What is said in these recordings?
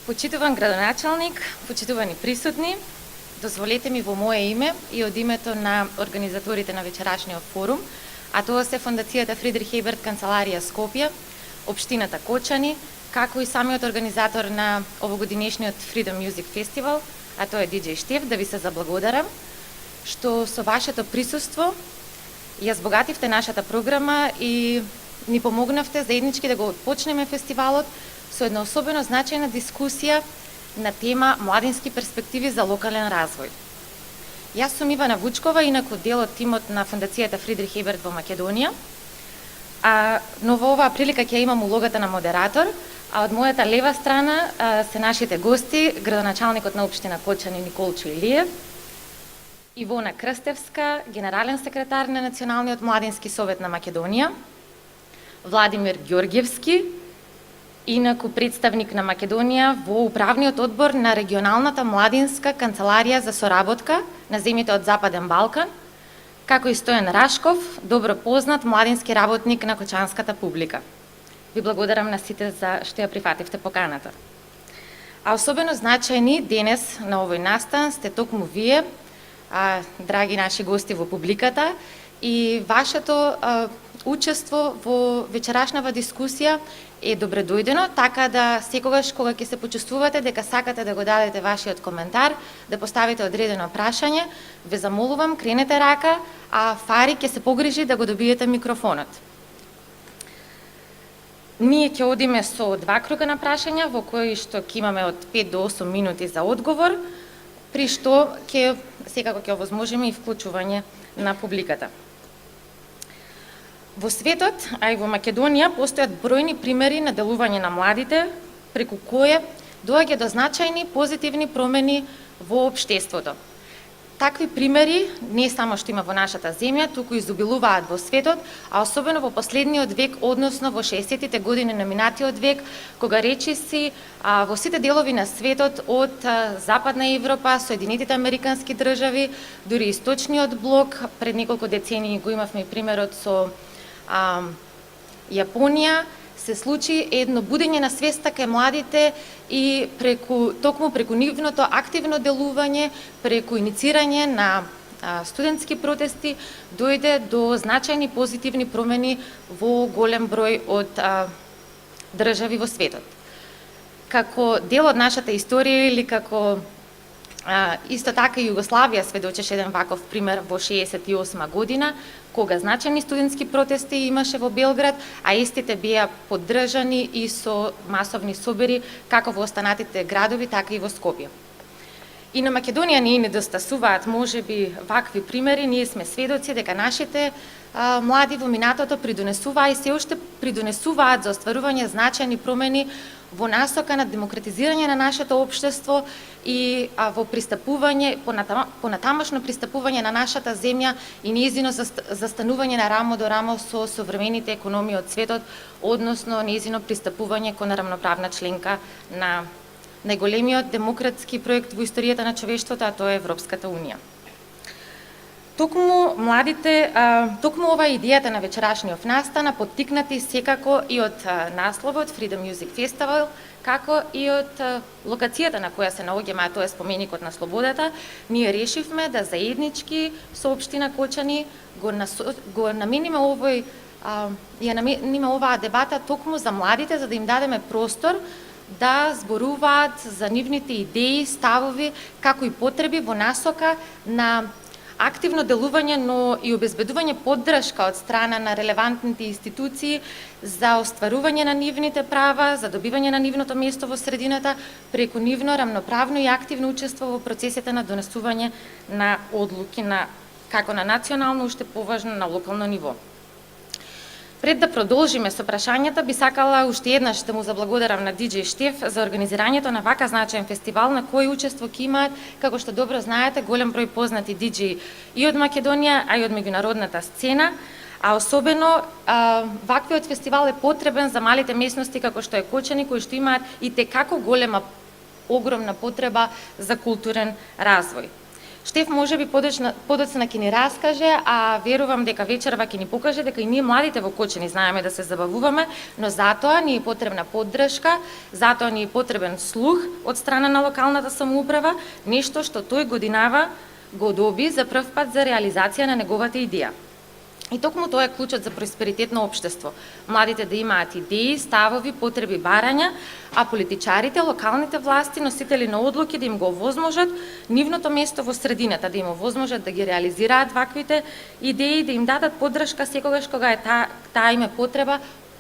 Почитуван градоначалник, почитувани присутни, дозволете ми во мое име и од името на организаторите на вечерашниот форум, а тоа се Фондацијата Фридрих Еберт канцеларија Скопје, општината Кочани, како и самиот организатор на овогодинешниот Freedom Music Festival, а тоа е DJ Штеф, да ви се заблагодарам што со вашето присуство ја збогативте нашата програма и ни помогнавте заеднички да го почнеме фестивалот со една особено значајна дискусија на тема младински перспективи за локален развој. Јас сум Ивана Вучкова, инаку дел од тимот на Фондацијата Фридрих Еберт во Македонија, но во оваа прилика ќе имам улогата на модератор, а од мојата лева страна се нашите гости, градоначалникот на општина Кочани Николчо Илиев, Ивона Крстевска, генерален секретар на Националниот младински совет на Македонија, Владимир Ѓорѓевски, инаку представник на Македонија во управниот одбор на регионалната младинска канцеларија за соработка на земјите од Западен Балкан, како и Стојан Рашков, добро познат младински работник на кочанската публика. Ви благодарам на сите за што ја прифативте поканата. А особено значајни денес на овој настан сте токму вие, драги наши гости во публиката, и вашето учество во вечерашнава дискусија е добредојдено, така да секогаш кога ќе се почувствувате дека сакате да го дадете вашиот коментар, да поставите одредено прашање, ве замолувам, кренете рака, а Фари ќе се погрижи да го добиете микрофонот. Ние ќе одиме со 2 круга на прашања, во кои што ќе имаме од 5 до 8 минути за одговор, при што секако ќе овозможиме и вклучување на публиката. Во светот, а и во Македонија, постојат бројни примери на делување на младите, преку кое доаѓа до значајни позитивни промени во општеството. Такви примери не само што има во нашата земја, туку изобилуваат во светот, а особено во последниот век, односно во 60-тите години на минатиот век, кога речиси во сите делови на светот, од Западна Европа, Соединетите Американски држави, дури Источниот блок, пред неколку децении го имавме примерот со Јапонија, се случи едно будење на свеста кај младите и токму преку нивното активно делување, преку иницирање на студентски протести, дојде до значајни позитивни промени во голем број од држави во светот. Како дел од нашата историја или како исто така Југославија сведочеше еден ваков пример во 68 година, кога значајни студентски протести имаше во Белград, а истите беа поддржани и со масовни собери како во останатите градови, така и во Скопје. И на Македонија не недостасуваат можеби вакви примери, ние сме сведоци дека нашите млади во минатото придонесуваа и се уште придонесуваат за остварување значајни промени во насока на демократизирање на нашето општество и во пристапување, понатамошно пристапување на нашата земја и нејзино застанување на рамо до рамо со современите економии од светот, односно нејзино пристапување кон рамноправна членка на најголемиот демократски проект во историјата на човештвото, а тоа е Европската унија. Токму ова идејата на вечерашниот настан, поттикнати секако и од насловот Freedom Music Festival, како и од локацијата на која се наоѓаме, а тоа е споменикот на слободата, ние решивме да заеднички со општина Кочани го намениме оваа дебата токму за младите, за да им дадеме простор да зборуваат за нивните идеи, ставови, како и потреби во насока на активно делување, но и обезбедување поддршка од страна на релевантните институции за остварување на нивните права, за добивање на нивното место во средината, преку нивно рамноправно и активно учество во процесите на донесување на одлуки како на национално, уште поважно на локално ниво. Пред да продолжиме со прашањата, би сакала уште еднаш да му заблагодарам на DJ Штеф за организирањето на вака значаен фестивал на кој учество ќе имаат, како што добро знаете, голем број познати DJ и од Македонија, а и од меѓународната сцена, а особено ваквиот фестивал е потребен за малите местности како што е Кочани, кои што имаат и те како голема, огромна потреба за културен развој. Штеф можеби подоцна ќе ни раскаже, а верувам дека вечерва ќе ни покаже дека и ние младите во Кочани знаеме да се забавуваме, но затоа ни е потребна поддршка, затоа ни е потребен слух од страна на локалната самоуправа, нешто што тој годинава го доби за прв пат за реализација на неговата идеја. И токму тоа е клучот за просперитетно општество. Младите да имаат идеи, ставови, потреби, барања, а политичарите, локалните власти, носители на одлуки да им го овозможат нивното место во средината, да им овозможат да ги реализираат ваквите идеи, да им дадат поддршка секогаш кога е таа им е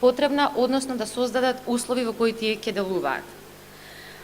потребна, односно да создадат услови во кои тие ќе делуваат.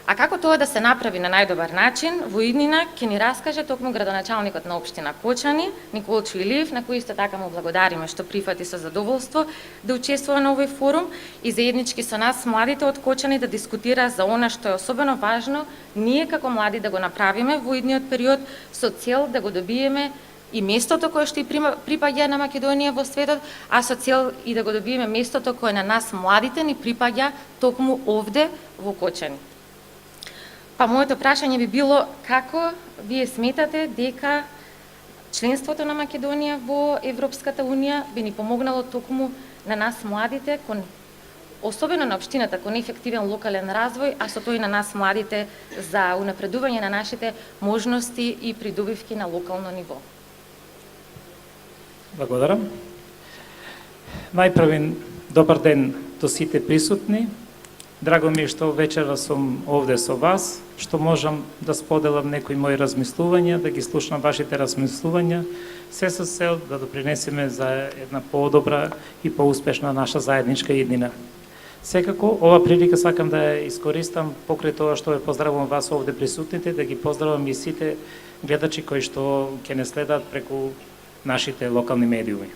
А како тоа да се направи на најдобар начин, во иднина ќе ни раскаже токму градоначалникот на општина Кочани, Николчо Илиев, на кој исто така му благодариме што прифати со задоволство да учествува на овој форум и заеднички со нас младите од Кочани да дискутира за она што е особено важно ние како млади да го направиме во идниот период со цел да го добиеме и местото кое што и припаѓа на Македонија во светот, а со цел и да го добиеме местото кое на нас младите ни припаѓа токму овде во Кочани. Па моето прашање би било како вие сметате дека членството на Македонија во Европската Унија би ни помогнало токму на нас младите, особено на општината, кон ефективен локален развој, а со тој на нас младите за унапредување на нашите можности и придобивки на локално ниво. Благодарам. Најпрвен добар ден до сите присутни. Драго ми е што вечера сум овде со вас, што можам да споделам некои мои размислувања, да ги слушнам вашите размислувања, се со цел да допринесеме за една подобра и поуспешна наша заедничка иднина. Секако, ова прилика сакам да ја искористам покрај тоа што ве поздравувам вас овде присутните, да ги поздравам и сите гледачи кои што ќе не следат преку нашите локални медиуми.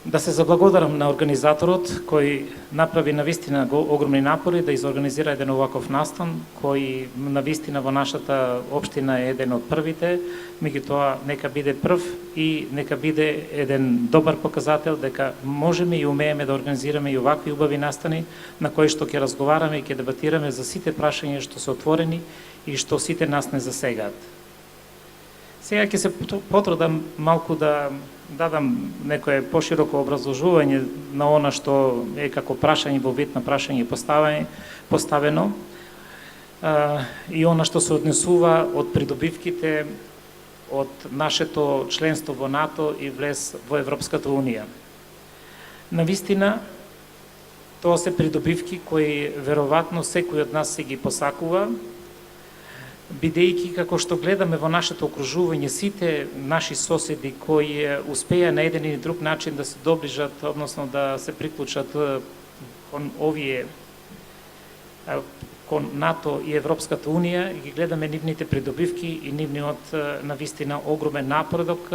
Да се заблагодарам на организаторот кој направи навистина огромни напори да изорганизира еден оваков настан, кој навистина во нашата општина е еден од првите, меѓутоа нека биде прв и нека биде еден добар показател дека можеме и умееме да организираме и овакви убави настани на кои што ќе разговараме и ќе дебатираме за сите прашања што се отворени и што сите нас не засегаат. Сега ќе се потрудам малку да дадам некое пошироко образложување на она што е како прашање во вид на прашање поставено и она што се однесува од придобивките од нашето членство во НАТО и влез во Европската Унија. Навистина, тоа се придобивки кои веројатно секој од нас се ги посакува, бидејќи како што гледаме во нашето окружување сите наши соседи кои успеа на еден или друг начин да се доближат, односно да се приклучат кон овие кон НАТО и Европската Унија, и ги гледаме нивните придобивки и нивниот навистина огромен напредок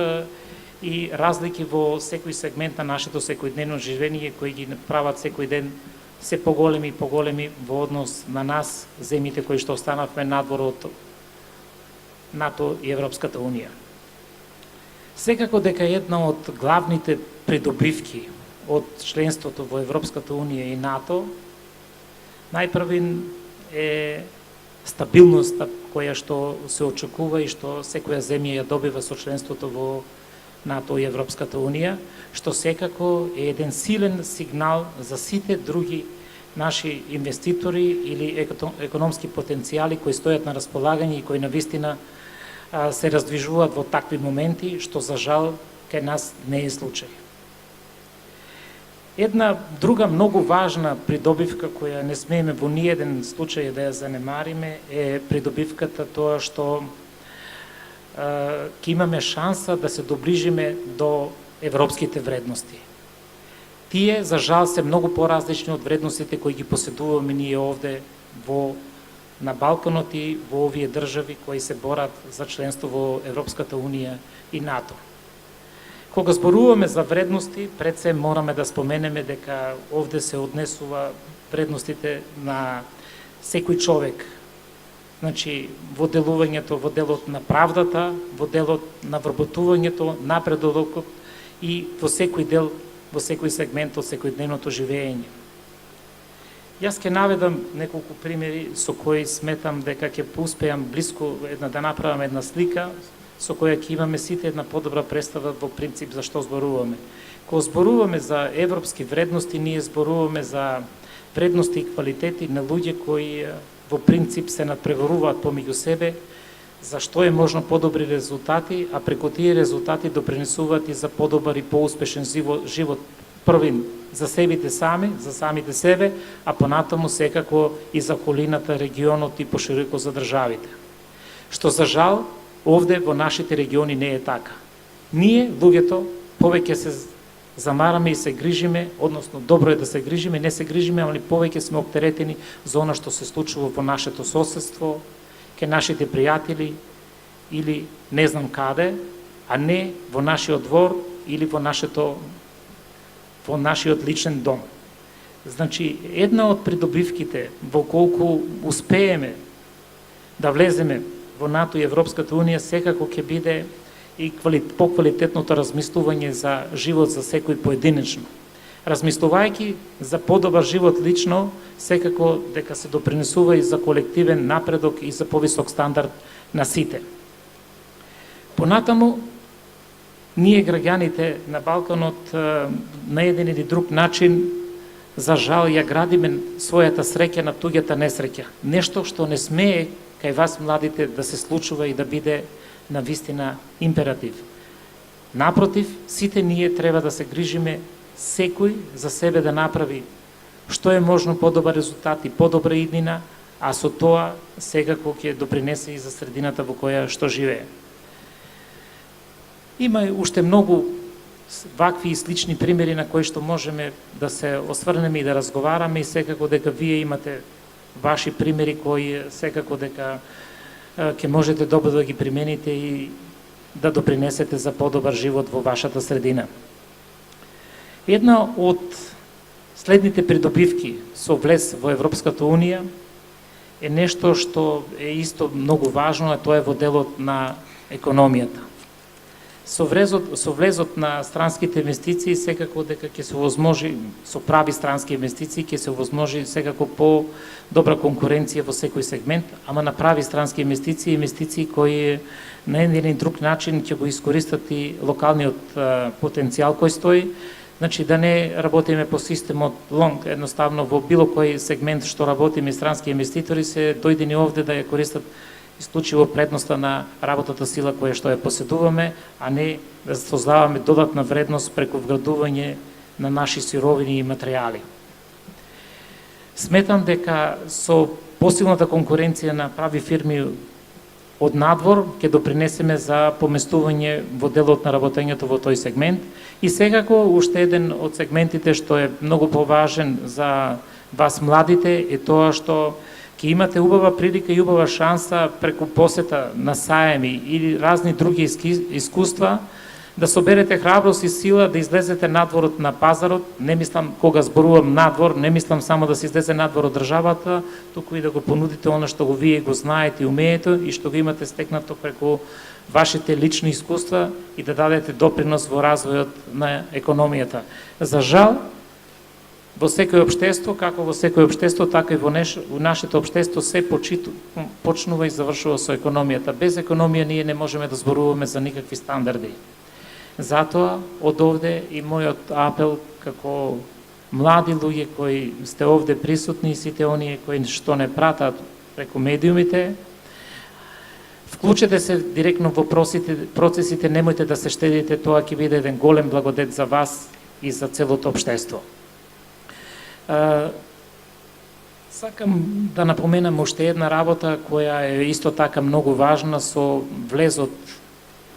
и разлики во секој сегмент на нашето секојдневно живење кои ги прават секој ден се поголеми и поголеми во однос на нас, земјите кои што останавме надвор од НАТО и Европската Унија. Секако дека една од главните придобивки од членството во Европската Унија и НАТО, најпрвен е стабилноста која што се очекува и што секоја земја ја добива со членството во НАТО и Европската Унија, што секако е еден силен сигнал за сите други наши инвеститори или економски потенцијали кои стојат на располагање и кои навистина се раздвижуваат во такви моменти, што за жал кај нас не е случај. Една друга многу важна придобивка која не смееме во ниеден случај да ја занемариме е придобивката тоа што ќе имаме шанса да се доближиме до европските вредности. Тие, за жал, се многу поразлични од вредностите кои ги поседуваме ние овде на Балканот и во овие држави кои се борат за членство во Европската Унија и НАТО. Кога зборуваме за вредности, пред се мораме да споменеме дека овде се однесува вредностите на секој човек. Значи, во делувањето, во делот на правдата, во делот на вработувањето, напредокот и во секој дел, во секој сегмент од секојдневното живење. Јас ќе наведам неколку примери со кои сметам дека ќе успеам блиско да направам една слика со која ќе имаме сите една подобра представа во принцип за што зборуваме. Кога зборуваме за европски вредности, ние зборуваме за вредности и квалитети на луѓе кои во принцип се надпреваруваат помеѓу себе, за што е можно подобри резултати, а преку тие резултати допринесуваат и за подобар и поуспешен живот првин за себите сами, за самите себе, а понатаму секако и за околината, регионот и пошироко за државите. Што за жал, овде во нашите региони не е така. Ние, луѓето, повеќе се замараме и се грижиме, односно добро е да се грижиме, не се грижиме, али повеќе сме оптеретени за она што се случува во нашето соседство, ке нашите пријатели или не знам каде, а не во нашиот двор или во нашиот личен дом. Значи, една од придобивките во колку успееме да влеземе во НАТО и Европската Унија секако ќе биде и поквалитетното размислување за живот за секој поединечно. Размислувајќи за подобар живот лично, секако дека се допринесува и за колективен напредок и за повисок стандард на сите. Понатаму, ние граѓаните на Балканот на еден или друг начин, за жал, ја градиме својата среќа на туѓата несреќа. Нешто што не смее кај вас младите да се случува и да биде на вистина императив. Напротив, сите ние треба да се грижиме секој за себе да направи што е можно подобар резултат и подобра иднина, а со тоа секако ќе допринесе и за средината во која што живее. Има уште многу вакви и слични примери на кои што можеме да се осврнеме и да разговараме, и секако дека вие имате ваши примери кои секако дека ќе можете добро да ги примените и да допринесете за подобар живот во вашата средина. Една од следните придобивки со влез во Европската Унија е нешто што е исто многу важно, а тоа е во делот на економијата. Со влезот на странските инвестиции секако дека ќе се возможи, со прави странски инвестиции ќе се возможи секако по-добра конкуренција во секој сегмент, ама на прави странски инвестиции кои на еден или друг начин ќе го искористат и локалниот потенцијал кој стои. Значи да не работиме по системот лонг, едноставно во било кој сегмент што работиме странски инвеститори се дојдени овде да ја користат исклучиво предноста на работата сила која што ја поседуваме, а не да создаваме додатна вредност преку вградување на наши сировини и материјали. Сметам дека со посилната конкуренција на прави фирми од надвор ќе допринесеме за поместување во делот на работењето во тој сегмент и секако уште еден од сегментите што е многу поважен за вас младите е тоа што ќе имате убава прилика и убава шанса преку посета на саеми или разни други искуства да соберете храброст и сила да излезете надворот на пазарот. Не мислам, кога зборувам надвор, не мислам само да се излезе надвор од државата, туку и да го понудите она што го вие го знаете и умеете и што го имате стекнато преку вашите лични искуства и да дадете допринос во развојот на економијата. За жал, во секој општество, како во секој општество, така и во нашето општество се почнува и завршува со економијата. Без економија ние не можеме да зборуваме за никакви стандарди. Затоа, од овде и мојот апел како млади луѓе кои сте овде присутни и сите оние кои што не пратат преку медиумите, вклучете се директно во процесите, немојте да се штедите, тоа ќе биде еден голем благодет за вас и за целото општество. Сакам да напоменам уште една работа која е исто така многу важна со влезот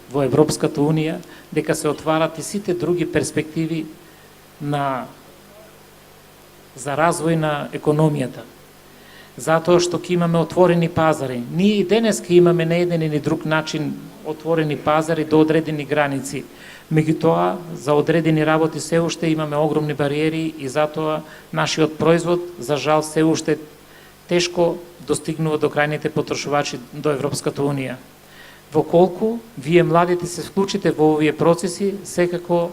во Европската Унија, дека се отварат и сите други перспективи за развој на економијата. Затоа што ќе имаме отворени пазари. Ние и денес ќе имаме на еден или друг начин отворени пазари до одредени граници. Меѓутоа, за одредени работи се уште имаме огромни бариери и затоа нашиот производ, за жал, се уште тешко достигнува до крајните потрошувачи до Европската Унија. Во колку вие младите се вклучите во овие процеси, секако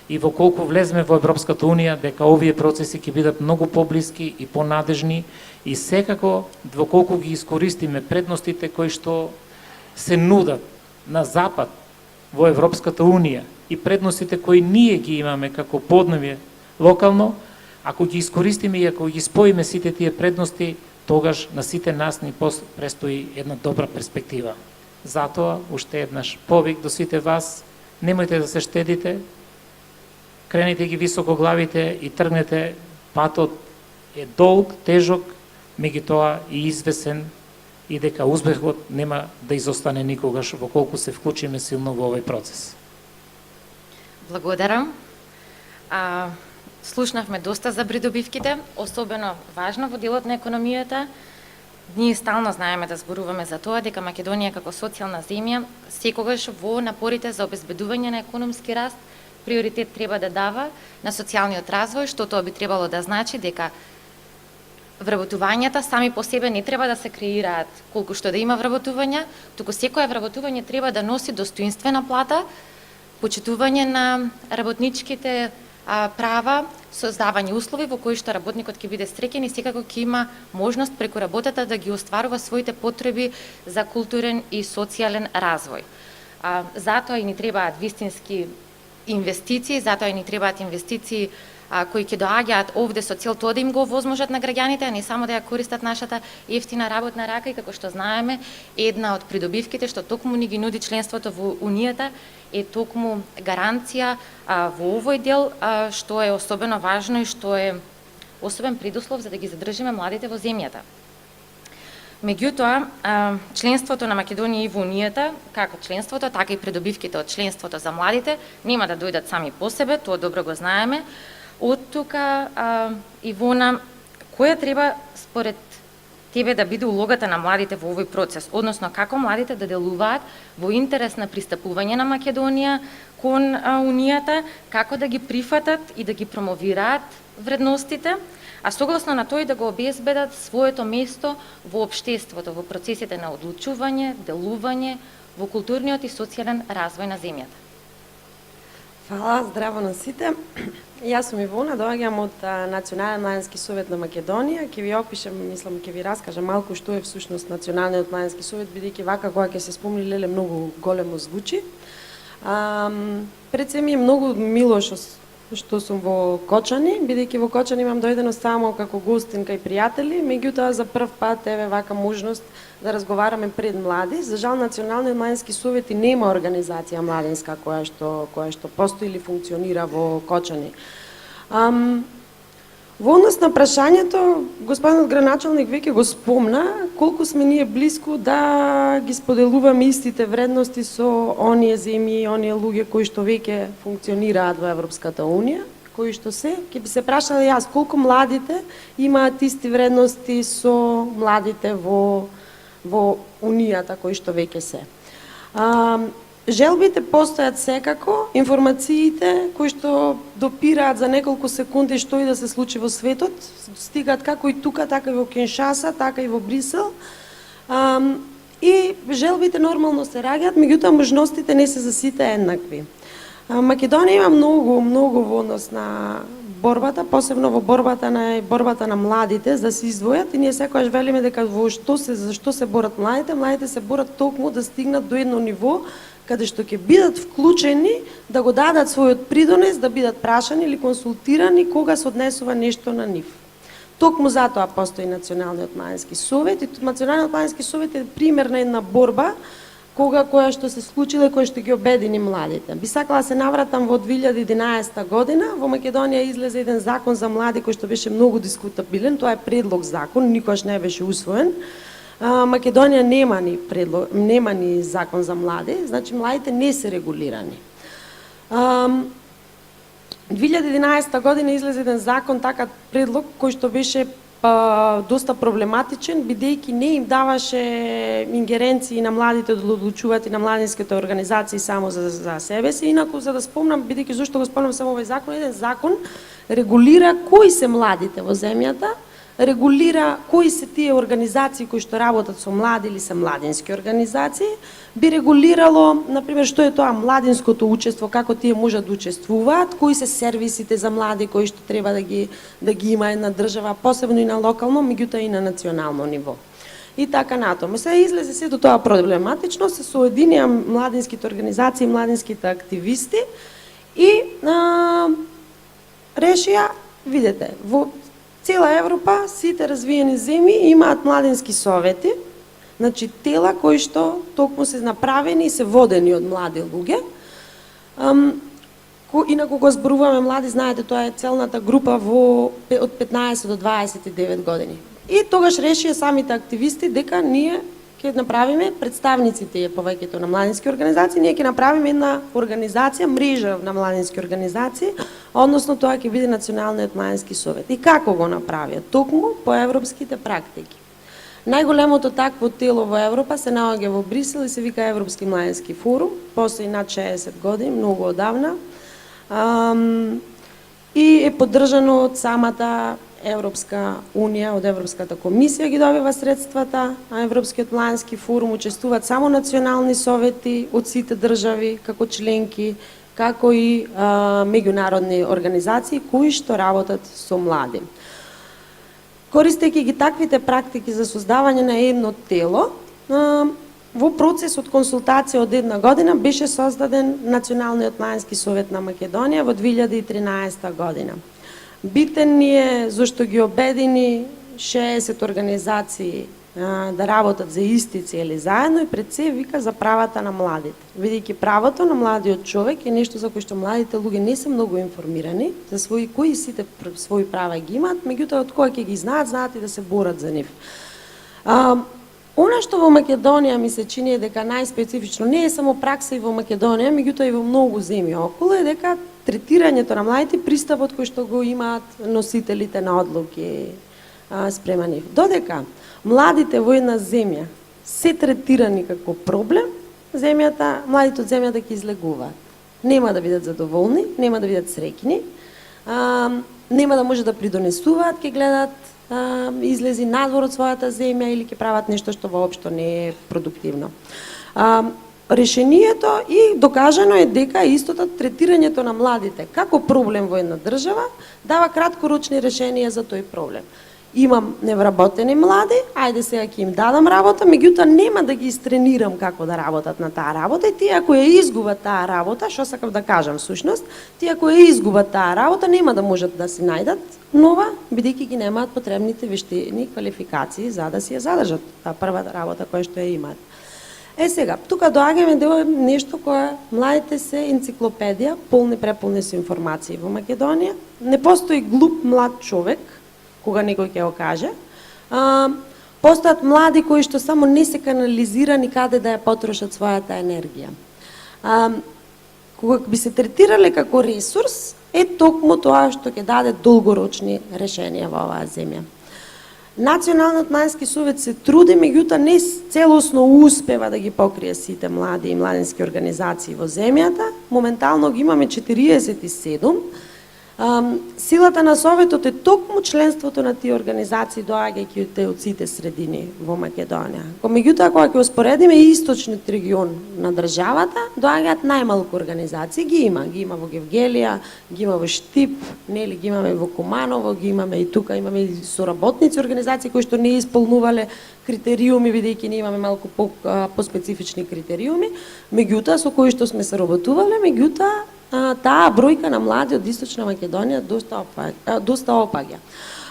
и во колку влеземе во Европската Унија, дека овие процеси ќе бидат многу поблиски и понадежни и секако во колку ги искористиме предностите кои што се нудат на запад во Европската Унија и предностите кои ние ги имаме како подневие локално, ако ги искористиме и ако ги споиме сите тие предности, тогаш на сите нас ни престои една добра перспектива. Затоа, уште еднаш повик до сите вас, немојте да се штедите, кренете ги високо главите и тргнете. Патот е долг, тежок, меѓутоа и извесен, и дека успехот нема да изостане никогаш во колку се вклучиме силно во овој процес. Благодарам. Слушнавме доста за придобивките, особено важно во делот на економијата. Ние стално знаеме да зборуваме за тоа дека Македонија како социјална земја секогаш во напорите за обезбедување на економски раст приоритет треба да дава на социјалниот развој, што тоа би требало да значи дека вработувањата сами по себе не треба да се креираат колку што да има вработувања, туку секое вработување треба да носи достоинствена плата, почитување на работничките права, создавање услови во кои што работникот ќе биде среќен и секако ќе има можност преку работата да ги остварува своите потреби за културен и социјален развој. Затоа и ни требаат вистински инвестиции, затоа и ни требаат инвестиции кои ќе доаѓаат овде со цел тоа да им го овозможат на граѓаните, а не само да ја користат нашата ефтина работна рака. И како што знаеме, една од придобивките што токму ни ги нуди членството во Унијата е токму гаранција во овој дел, што е особено важно и што е особен предуслов за да ги задржиме младите во земјата. Меѓутоа, членството на Македонија и во Унијата, како членството, така и придобивките од членството за младите, нема да дојдат сами по себе, тоа добро го знаеме. Од тука, Ивона, која треба според тебе да биде улогата на младите во овој процес, односно како младите да делуваат во интерес на пристапување на Македонија кон Унијата, како да ги прифатат и да ги промовираат вредностите, а согласно на тој да го обезбедат своето место во општеството, во процесите на одлучување, делување, во културниот и социјален развој на земјата. Фала, здраво на сите. Јас сум Ивона, доаѓам од Национален младински совет на Македонија. Ќе ви опишам, мислам, ќе ви раскажам малку што е всушност Националниот младински совет, бидејќи вака кога ќе се спомни леле многу големо звучи. Пред се ми е многу мило што сум во Кочани, бидејќи во Кочани имам дојдено само како гостин кај пријатели, меѓутоа за прв пат еве вака можност да разговараме пред млади. За жал Националниот младински совет и нема организација младинска која што постои или функционира во Кочани. Во однос на прашањето, господинот граначалник веќе го спомна колку сме ние блиску да ги споделуваме истите вредности со оние земји, оние луѓе кои што веќе функционираат во Европската Унија, кои што ќе би се прашала јас колку младите имаат исти вредности со младите во Унијата кои што веќе се. Желбите постојат секако, информациите кои што допираат за неколку секунди што и да се случи во светот, стигаат како и тука, така и во Киншаса, така и во Брисел. И желбите нормално се раѓаат, меѓутоа можностите не се за сите еднакви. Македонија има многу во однос на борбата, посебно во борбата на младите за да се издвојат, и ние секогаш велиме дека за што се борат младите? Младите се борат токму да стигнат до едно ниво каде што ќе бидат вклучени да го дадат својот придонес, да бидат прашани или консултирани кога се однесува нешто на нив. Токму затоа постои Националниот младински совет, и Националниот младински совет е пример на една борба која што се случила и која што ги обедини младите. Би сакала да се навратам во 2011 година, во Македонија излезе еден закон за млади кој што беше многу дискутабилен, тоа е предлог закон, никош не беше усвоен. Македонија нема ни закон за млади, значи младите не се регулирани. 2011 година излезе еден закон, така предлог, кој што беше доста проблематичен, бидејќи не им даваше ингеренции на младите да одлучуваат и на младинските организации само за себе си. Инаку, за да спомнам, бидејќи зашто го спомнам само овој закон, еден закон регулира кои се младите во земјата, регулира кои се тие организации кои што работат со млади или се младински организации, би регулирало, например, што е тоа младинското учество, како тие можат да учествуваат, кои се сервисите за млади кои што треба да ги има една држава, посебно и на локално, меѓутоа и на национално ниво. И така натаму. Се излезе сето тоа проблематично, се соединија младинските организации, младинските активисти и решија, видете, во цела Европа, сите развиени земји имаат младински совети, значи тела кои што токму се направени и се водени од млади луѓе. Инаку го зборуваме млади, знаете, тоа е целната група од 15 до 29 години. И тогаш решија самите активисти дека ние ќе направиме представниците повеќето на младински организации, ние ќе направиме една организација, мрежа на младински организации, односно тоа ќе биде Националниот младински совет. И како го направија? Токму по европските практики. Најголемото такво тело во Европа се наоѓа во Брисел и се вика Европски младински форум, постои над 60 години, многу одавна, и е поддржано од самата Европска унија, од Европската комисија ги добива средствата, а Европскиот младински форум учествуваат само национални совети од сите држави како членки, како и меѓународни организации кои што работат со млади. Користејќи ги таквите практики за создавање на едно тело, во процес од консултација од една година беше создаден Националниот младински совет на Македонија во 2013 година. Битен ни е зашто ги обедини 60 организации да работат за исти цели заедно и пред се вика за правата на младите. Бидејќи правото на младиот човек е нешто за кој што младите луѓе не се многу информирани, за кои сите своји права ги имаат, меѓутоа од кога ќе ги знаат и да се борат за нив. Она што во Македонија ми се чини е дека најспецифично не е само пракса и во Македонија, меѓутоа и во многу земји околу е дека третирањето на младите, пристапот кој што го имаат носителите на одлуки спрема нив. Додека младите во една земја се третирани како проблем, младите од земјата ќе излегуваат. Нема да бидат задоволни, нема да бидат среќни, нема да може да придонесуваат, ќе гледат излези надвор од својата земја или ќе прават нешто што воопшто не е продуктивно. Решението и докажано е дека истото третирањето на младите како проблем во една држава дава краткорочни решенија за тој проблем. Имам невработени млади, ајде сега ќе им дадам работа, меѓутоа нема да ги истренирам како да работат на таа работа и тие ако ја изгубат таа работа, што сакав да кажам всушност, тие ако ја изгубат таа работа нема да можат да си најдат нова, бидејќи ги немаат потребните вештини, квалификации за да си ја задржат таа прва работа која што ја имаат. Сега, тука доаѓаме до нешто кое младите се енциклопедија, преполни се информации во Македонија. Не постои глуп млад човек, кога некој ќе го каже. Постојат млади кои што само не се канализирани каде да ја потрошат својата енергија. Кога би се третирале како ресурс, е токму тоа што ќе даде долгорочни решенија во оваа земја. Националниот младински совет се труди, меѓутоа не целосно успева да ги покрие сите млади и младински организации во земјата. Моментално ги имаме 47. Силата на Советот е токму членството на тие организации доаѓајќи од сите средини во Македонија. Меѓутоа, кога ќе успоредиме источниот регион на државата, доаѓаат најмалку организации. Ги има во Гевгелија, ги има во Штип, нели ги имаме во Куманово, ги имаме и тука, имаме и соработници организации кои што не исполнувале критериуми, бидејќи ние имаме малку по-специфични критериуми, меѓутоа со кои што сме се работувале, меѓутоа таа бројка на млади од Источна Македонија доста опаѓа.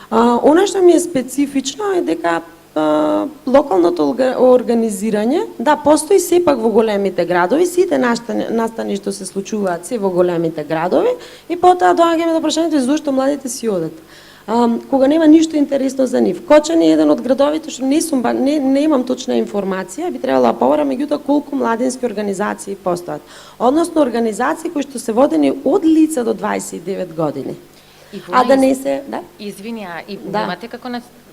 Она што ми е специфично е дека локалното организирање, да, постои сепак во големите градови, сите настани што се случуваат се во големите градови и потоа доаѓаме до прашањето зошто младите си одат. Кога нема ништо интересно за нив. Кочани е еден од градовите што не имам точна информација, би требало да побарам, меѓутоа колку младински организации постојат. Односно организации кои што се водени од лица до 29 години. А да не се, да? Извини, и да. имате како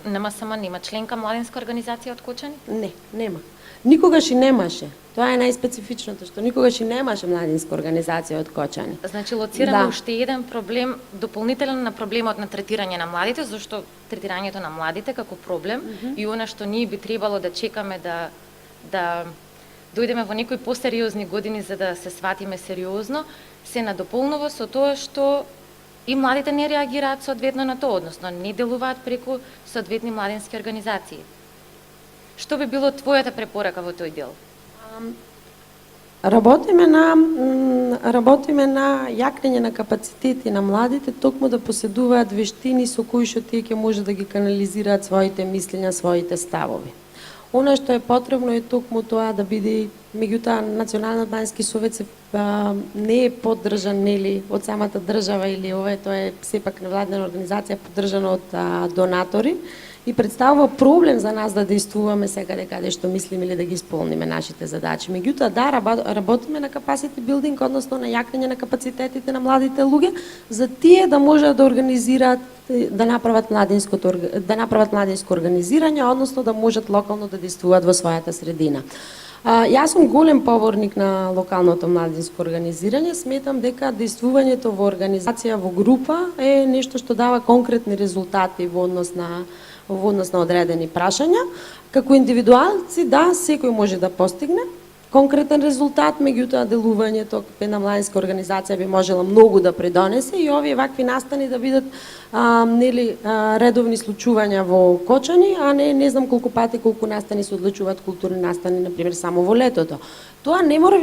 НМСМ нема членка младинска организација од Кочани? Не, нема. Никогаш и немаше. Тоа е најспецифичното, што никогаш и немаше младинска организација од Кочани. Значи лоцираме Да. уште еден проблем дополнителен на проблемот на третирање на младите, зашто третирањето на младите како проблем и она што ние би требало да чекаме да дојдеме во некои посериозни години за да се сватиме сериозно, се надополнува со тоа што и младите не реагираат соодветно на тоа, односно не делуваат преку соодветни младински организации. Што би било твојата препорака во тој дел? Работиме на јакнење на капацитети на младите, токму да поседуваат вештини со кои што тие ќе може да ги канализираат своите мислења, своите ставови. Она што е потребно е токму тоа да биде, меѓутоа Националниот младински совет не е поддржан нели од самата држава или тоа е сепак невладина организација поддржана од донатори и представува проблем за нас да действуваме секаде каде што мислиме или да ги исполниме нашите задачи. Меѓутоа да работиме на capacity building, односно на јакнење на капацитетите на младите луѓе за тие да можат да организираат да направат младинско организирање, односно да можат локално да действуваат во својата средина. Јас сум голем поборник на локалното младинско организирање. Сметам дека действувањето во организација, во група е нешто што дава конкретни резултати во однос на одредени прашања. Како индивидуалци, да, секој може да постигне конкретен резултат, меѓутоа делувањето една младинска организација би можела многу да придонесе и овие вакви настани да бидат редовни случувања во Кочани, а не знам колку пати колку настани се одлучуваат културни настани, например, само во летото. Тоа не мора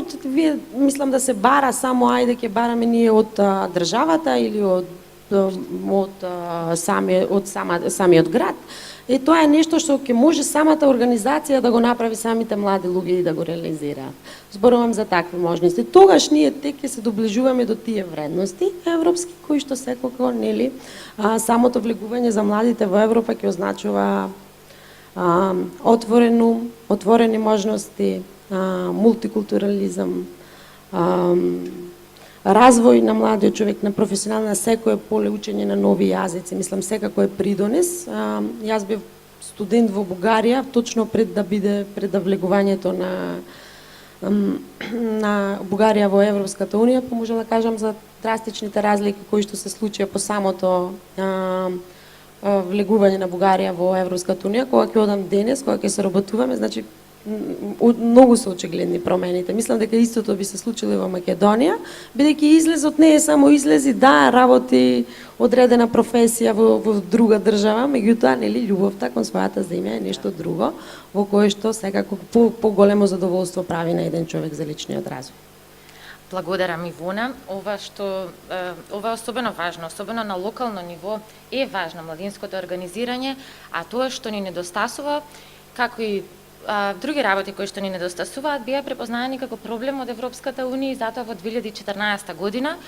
мислам да се бара само ајде ќе бараме ние од државата или од самиот град. Тоа е нешто што ќе може самата организација да го направи, самите млади луѓе и да го реализираат. Зборувам за такви можности. Тогаш ние тек ќе се доближуваме до тие вредности европски кои што секако нели самото влегување за младите во Европа ќе означува отворени можности, мултикултурализам, развој на младиот човек, на професионална, секое поле учење на нови јазици, мислам секако е придонес. Јас бев студент во Бугарија, точно пред влегувањето на Бугарија во Европската унија, па можам да кажам за драстичните разлики кои што се случија по самото влегување на Бугарија во Европската унија, кога ќе одам денес, кога ќе се работуваме, значи многу се очигледни промените. Мислам дека истото би се случило и во Македонија, бидејќи излезот не е само излези, да, работи одредена професија во друга држава, меѓутоа нели љубовта кон својата земја е нешто друго, во кое што секако поголемо задоволство прави на еден човек за личниот развој. Благодарам, Ивона. Ова е особено важно, особено на локално ниво е важно младинското организирање, а тоа што ни недостасува, како и други работи кои што ни недостасуваат, беа препознаени како проблем од Европската унија и затоа во 2014 година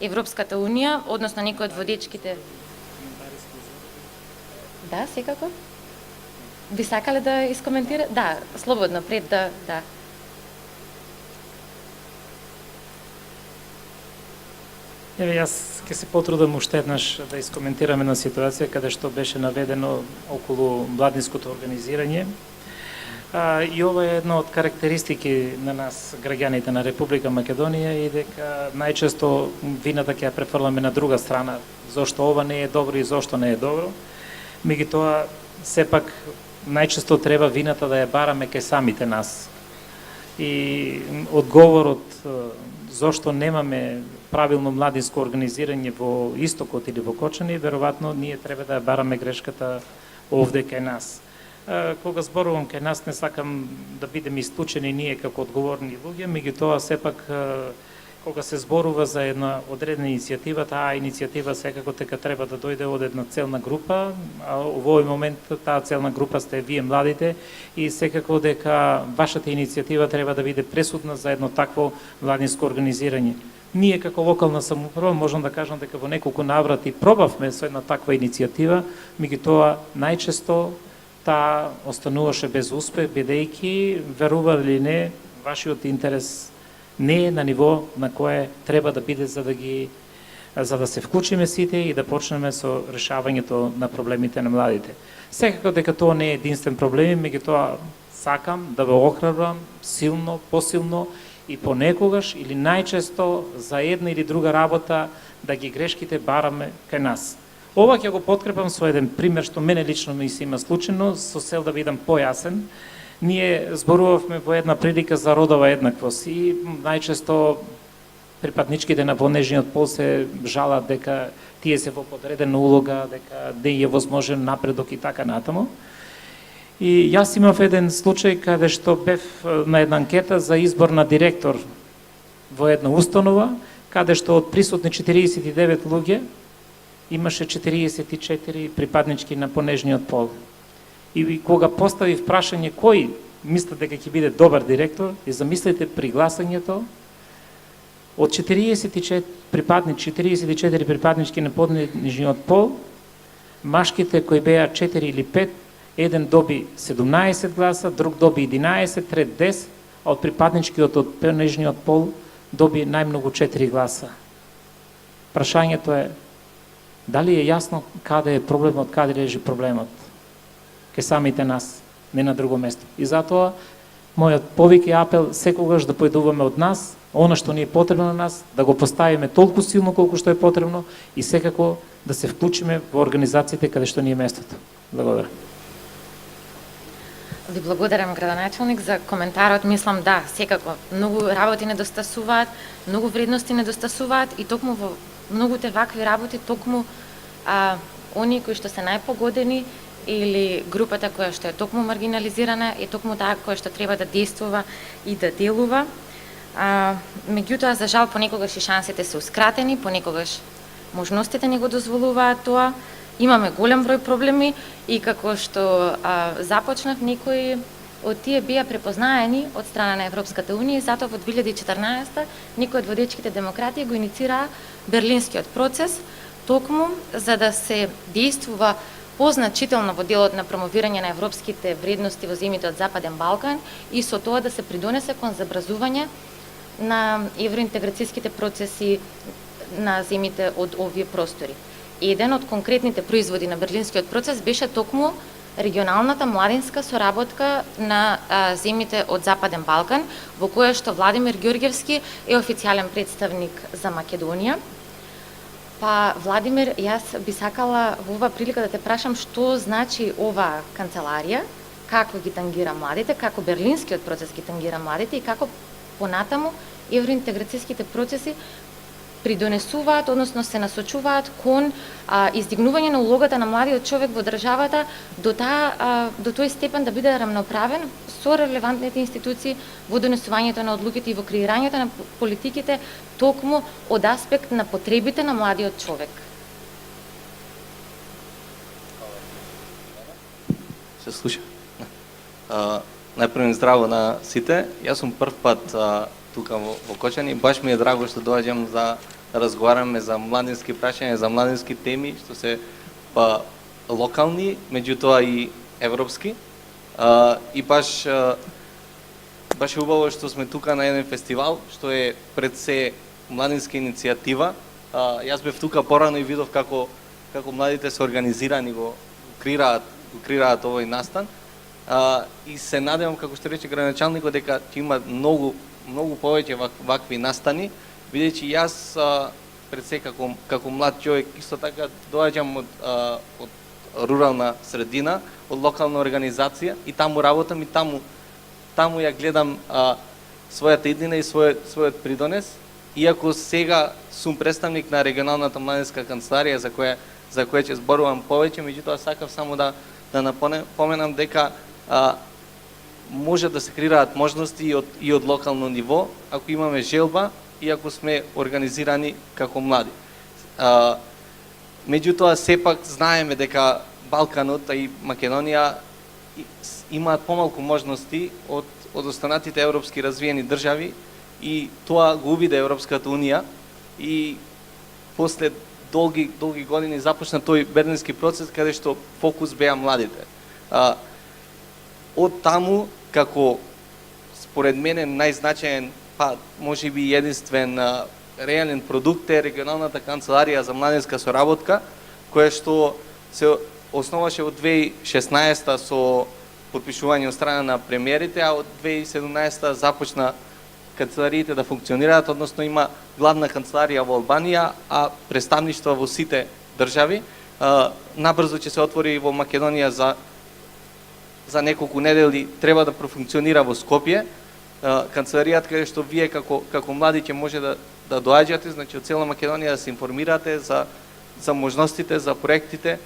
Европската унија, односно некои од водечките... Да, секако. Би сакале да искоментира? Да, слободно, пред да... Еве, јас ќе се потрудам уште еднаш да искоментираме на ситуација каде што беше наведено околу младинското организирање. И ова е една од карактеристики на нас, граѓаните на Република Македонија, и дека најчесто вината ќе ја префрламе на друга страна, зошто ова не е добро и зошто не е добро. Меѓутоа, сепак, најчесто треба вината да ја бараме кај самите нас. И одговорот зошто немаме правилно младинско организирање во истокот или во Кочани, веројатно ние треба да ја бараме грешката овде кај нас. Кога зборувам кај нас, не сакам да бидеме исклучени ние како одговорни луѓе, меѓутоа сепак кога се зборува за една одредена иницијатива, таа иницијатива секако дека треба да дојде од една целна група, а во овој момент таа целна група сте вие младите и секако дека вашата иницијатива треба да биде пресудна за едно такво младинско организирање. Ние како локална самоуправа можам да кажам дека во неколку наврати пробавме со една таква иницијатива, меѓутоа најчесто таа остануваше без успех, бидејќи, верували или не, вашиот интерес не е на ниво на кое треба да биде за да ги за да се вклучиме сите и да почнеме со решавањето на проблемите на младите. Секако дека тоа не е единствен проблем, меѓутоа сакам да ве охрабрам силно, посилно и понекогаш или најчесто за една или друга работа да ги грешките бараме кај нас. Ова ќе го подкрепам со еден пример што мене лично ми се има случено, со цел да бидам појасен. Ние зборувавме во една прилика за родова еднаквост и најчесто припадничките на понежниот пол се жалат дека тие се во подредена улога, дека не е возможен напредок и така натаму. И јас имав еден случај каде што бев на една анкета за избор на директор во една установа, каде што од присутни 49 луѓе имаше 44 припаднички на понежниот пол. И кога поставив прашање кој мисли дека ќе биде добар директор, и замислете при гласањето, од 44 припаднички на понежниот пол, машките кои беа 4 или 5, еден доби 17 гласа, друг доби 11, трет 10, а од припадничкиот од понежниот пол доби најмногу 4 гласа. Прашањето е, дали е јасно каде е проблемот, каде лежи проблемот? Ке самите нас, не на друго место. И затоа, мојот повик и апел секогаш да појдуваме од нас, она што ни е потребно на нас, да го поставиме толку силно колку што е потребно и секако да се вклучиме во организациите каде што ни е местото. Благодарам. Ви благодарам, градоначалник, за коментарот. Мислам, да, секако, многу работи недостасуваат, многу вредности недостасуваат и токму во многуте вакви работи, токму оние кои што се најпогодени или групата која што е токму маргинализирана е токму таа која што треба да действува и да делува. Меѓутоа, за жал, понекогаш и шансите сеускратени, понекогаш можностите не го дозволуваат тоа. Имаме голем број проблеми и како што започнав, некои од тие беа препознаени од страна на Европската Унија и затоа во 2014 некои од водечките демократии го иницираа Берлинскиот процес, токму за да се действува позначително во делот на промовирање на европските вредности во земјите од Западен Балкан и со тоа да се придонесе кон забразување на евроинтеграцијските процеси на земјите од овие простори. Еден од конкретните производи на Берлинскиот процес беше токму регионалната младинска соработка на земјите од Западен Балкан, во која што Владимир Ѓорѓевски е официјален представник за Македонија. Па, Владимир, јас би сакала во оваа прилика да те прашам што значи оваа канцеларија, како ги тангира младите, како Берлинскиот процес ги тангира младите и како понатаму евроинтеграцијските процеси придонесуваат, односно се насочуваат кон издигнување на улогата на младиот човек во државата до тој степен да биде рамноправен со релевантните институции во донесувањето на одлуките и во креирањето на политиките токму од аспект на потребите на младиот човек. Се слуша. Најпрво здраво на сите. Јас сум прв пат тука во Кочани. Баш ми е драго што доаѓам за да разговараме за младински прашања, за младински теми што се локални, меѓутоа и европски. И баш е убаво што сме тука на еден фестивал што е пред се младинска иницијатива. Јас бев тука порано и видов како младите се организирани го креираат овој настан. И се надевам, како што рече градоначалникот, дека ќе има многу повеќе вакви настани, бидејќи јас пред се како млад човек исто така доаѓам од рурална средина, од локална организација и таму работам и таму ја гледам својата иднина и својот придонес. Иако сега сум представник на регионалната младинска канцеларија за која ќе зборувам повеќе, меѓутоа сакав само да напоменам дека може да се креираат можности и од локално ниво, ако имаме желба и ако сме организирани како млади. Меѓутоа, сепак знаеме дека Балканот, а и Македонија имаат помалку можности од останатите европски развиени држави и тоа го увиде Европската Унија и после долги години започна тој Берлински процес каде што фокус беа младите. Од таму, како според мене најзначаен, па можеби единствен реален продукт е регионалната канцеларија за младинска соработка, која што се основаше од 2016 со подпишување од страна на премиерите, а од 2017 започна канцелариите да функционираат, односно има главна канцеларија во Албанија, а представништва во сите држави. Набрзо ќе се отвори во Македонија за неколку недели, треба да профункционира во Скопје. Канцеларијата каде што вие како млади ќе може да доаѓате, значи од цела Македонија да се информирате за можностите, за проектите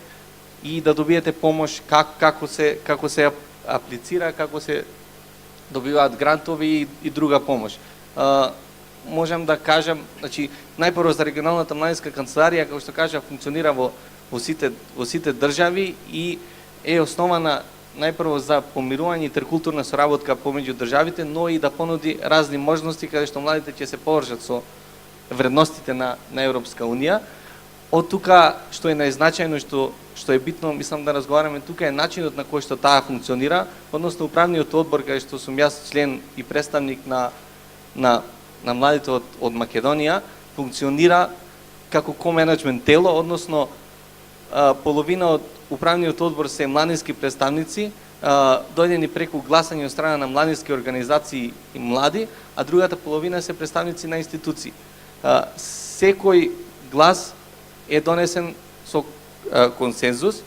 и да добиете помош како се аплицира, како се добиваат грантови и друга помош. Можам да кажам, значи најпрво за регионалната младинска канцеларија, како што кажа, функционира во сите држави и е основана најпрво за помирување и интеркултурна соработка помеѓу државите, но и да понуди разни можности каде што младите ќе се поврзат со вредностите на Европска Унија. Од тука што е најзначајно, што е битно, мислам да разговараме тука, е начинот на кој што таа функционира, односно управниот одбор каде што сум јас член и представник на младите од Македонија, функционира како коменаџмент тело, односно половина од управниот одбор се младински представници, дојдени преку гласање од страна на младински организации и млади, а другата половина се представници на институции. Секој глас е донесен со консензус,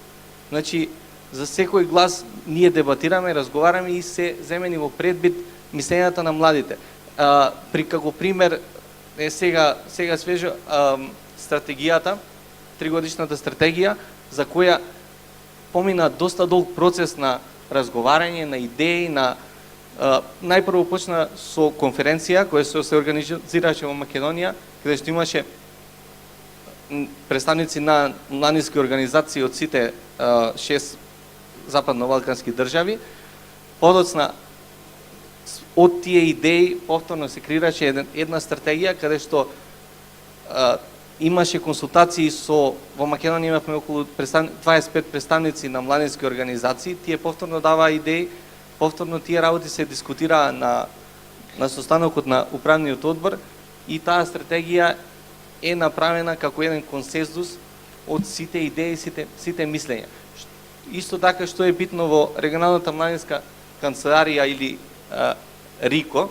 значи за секој глас ние дебатираме, разговараме и се земени во предбит мислењата на младите. Како пример е сега свежо стратегијата, тригодишната стратегија, за која помина доста долг процес на разговарање, на идеи, најпрво почна со конференција која се организираше во Македонија, каде што имаше представници на младински организации од сите 6 западно-балкански држави. Подоцна од тие идеи повторно се креираше една стратегија каде што имаше консултации во Македонија имавме околу 25 представници на младински организации, тие повторно даваа идеи, повторно тие работи се дискутираа на состанокот на управниот одбор и таа стратегија е направена како еден консензус од сите идеи, сите мислења. Исто така што е битно во регионалната младинска канцеларија или РИКО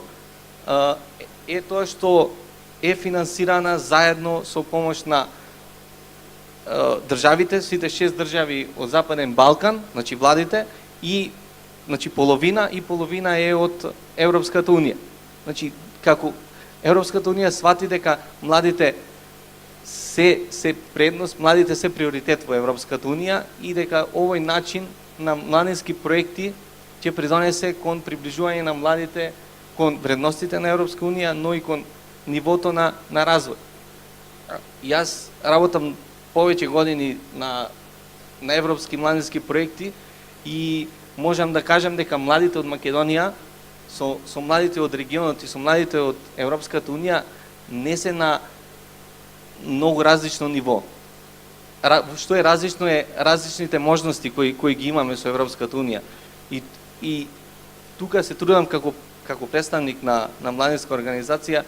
е тоа што е финансирана заедно со помош на државите, сите 6 држави од Западен Балкан, значи владите, и значи половина е од Европската Унија. Значи како Европската Унија свати дека младите се предност, младите се приоритет во Европската Унија и дека овој начин на младински проекти ќе придонесе кон приближување на младите кон вредностите на Европска Унија, но и кон нивото на развој. Јас работам повеќе години на европски младински проекти и можам да кажам дека младите од Македонија со младите од регионот и со младите од Европската Унија не се на многу различно ниво. Што е различно е различните можности кои ги имаме со Европската Унија. И тука се трудам како представник на младинска организација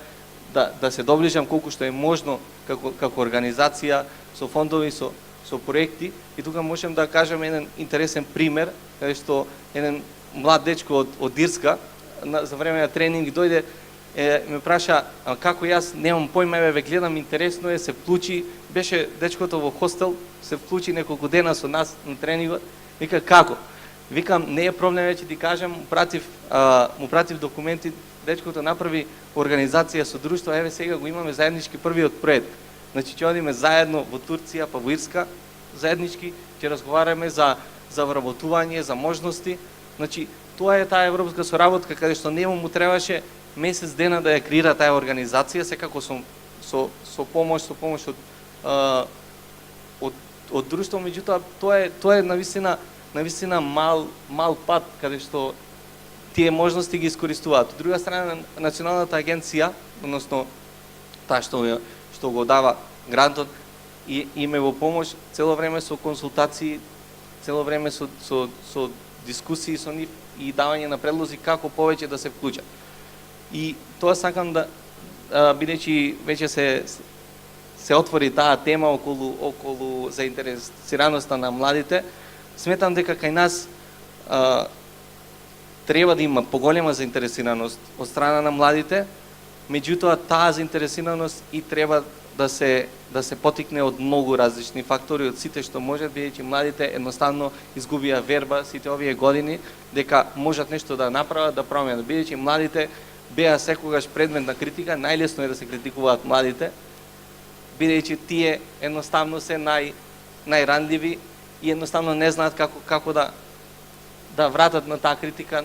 да се доближам колку што е можно како организација со фондови, со проекти. И тука можем да кажем еден интересен пример, каде што еден млад дечко од Ирска за време на тренинг дојде ме праша како јас немам појма, ве гледам, интересно е, се вклучи, беше дечкото во хостел, се вклучи неколку дена со нас на тренингот. Вика како? Викам, не е проблем, веќе ти кажам, му пратив документи, дечкото направи организација со друштво, еве сега го имаме заеднички првиот проект. Значи ќе одиме заедно во Турција, па во Ирска, заеднички ќе разговараме за вработување, за можности. Значи тоа е таа европска соработка каде што нему му требаше месец дена да ја креира таа организација, секако со помош од друштво, меѓутоа тоа е навистина мал пат каде што тие можности ги искористуваат. Од друга страна, Националната агенција, односно таа што го дава грантот, име во помош цело време со консултации, цело време со дискусии со нив и давање на предлози како повеќе да се вклучат. И тоа сакам бидејќи веќе се отвори таа тема околу заинтересираноста на младите, сметам дека кај нас треба да има поголема заинтересираност од страна на младите, меѓутоа таа заинтересираност и треба да се потикне од многу различни фактори, од сите што можат, бидејќи младите едноставно изгубија верба сите овие години дека можат нешто да направат, да променат, бидејќи младите беа секогаш предмет на критика, најлесно е да се критикуваат младите, бидејќи тие едноставно се најранливи и едноставно не знаат како да вратат на таа критика.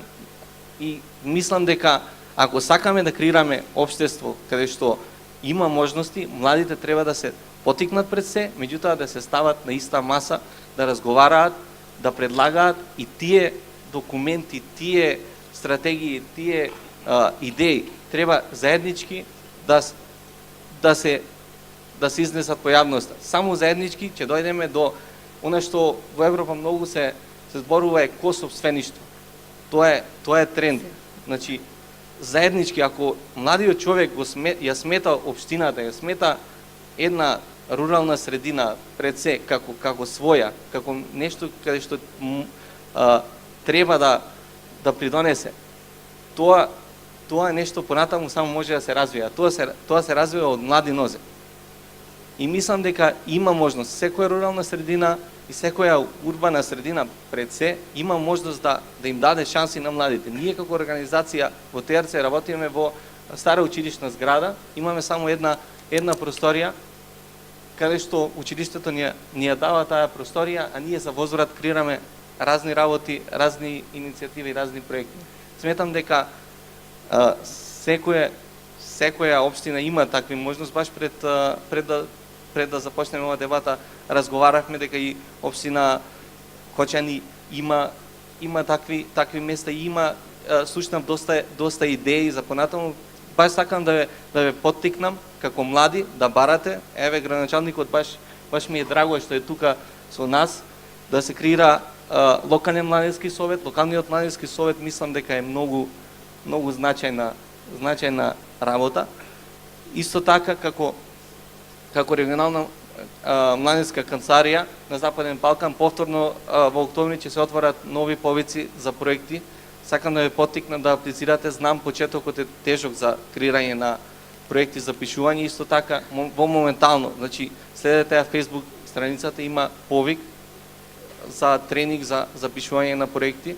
И мислам дека ако сакаме да креираме општество каде што има можности, младите треба да се потикнат пред се, меѓутоа да се стават на иста маса, да разговараат, да предлагаат и тие документи, тие стратегии, тие идеи треба заеднички да се изнесат по јавноста. Само заеднички ќе дојдеме до она што во Европа многу се зборува е косопствеништво. Тоа е тренд. Значи, заеднички, ако младиот човек ја смета општината, ја смета една рурална средина пред се како своја, како нешто каде што треба да придонесе, тоа е нешто понатаму само може да се развија. Тоа се развива од млади нозе. И мислам дека има можност, секоја рурална средина и секоја урбана средина пред се има можност да им даде шанси на младите. Ние како организација во ТРЦ работиме во стара училишна зграда, имаме само една просторија, каде што училиштето ни ја дава таа просторија, а ние за возврат креираме разни работи, разни иницијативи, разни проекти. Сметам дека секоја општина има такви можност, баш пред да започнеме оваа дебата, разговаравме дека и општина Кочани има такви места и има слушнав доста идеи за понатаму. Баш сакам да ве поттикнам како млади да барате. Еве градоначалникот баш ми е драго што е тука со нас, да се креира локален младински совет. Локалниот младински совет мислам дека е многу значајна работа. Исто така како регионална младинска канцеларија на Западен Балкан, повторно во октомври ќе се отворат нови повици за проекти. Сакам да ве поттикнам да аплицирате, знам почетокот е тежок за креирање на проекти за пишување, исто така во моментално, значи следете ја Facebook страницата, има повик за тренинг за пишување на проекти.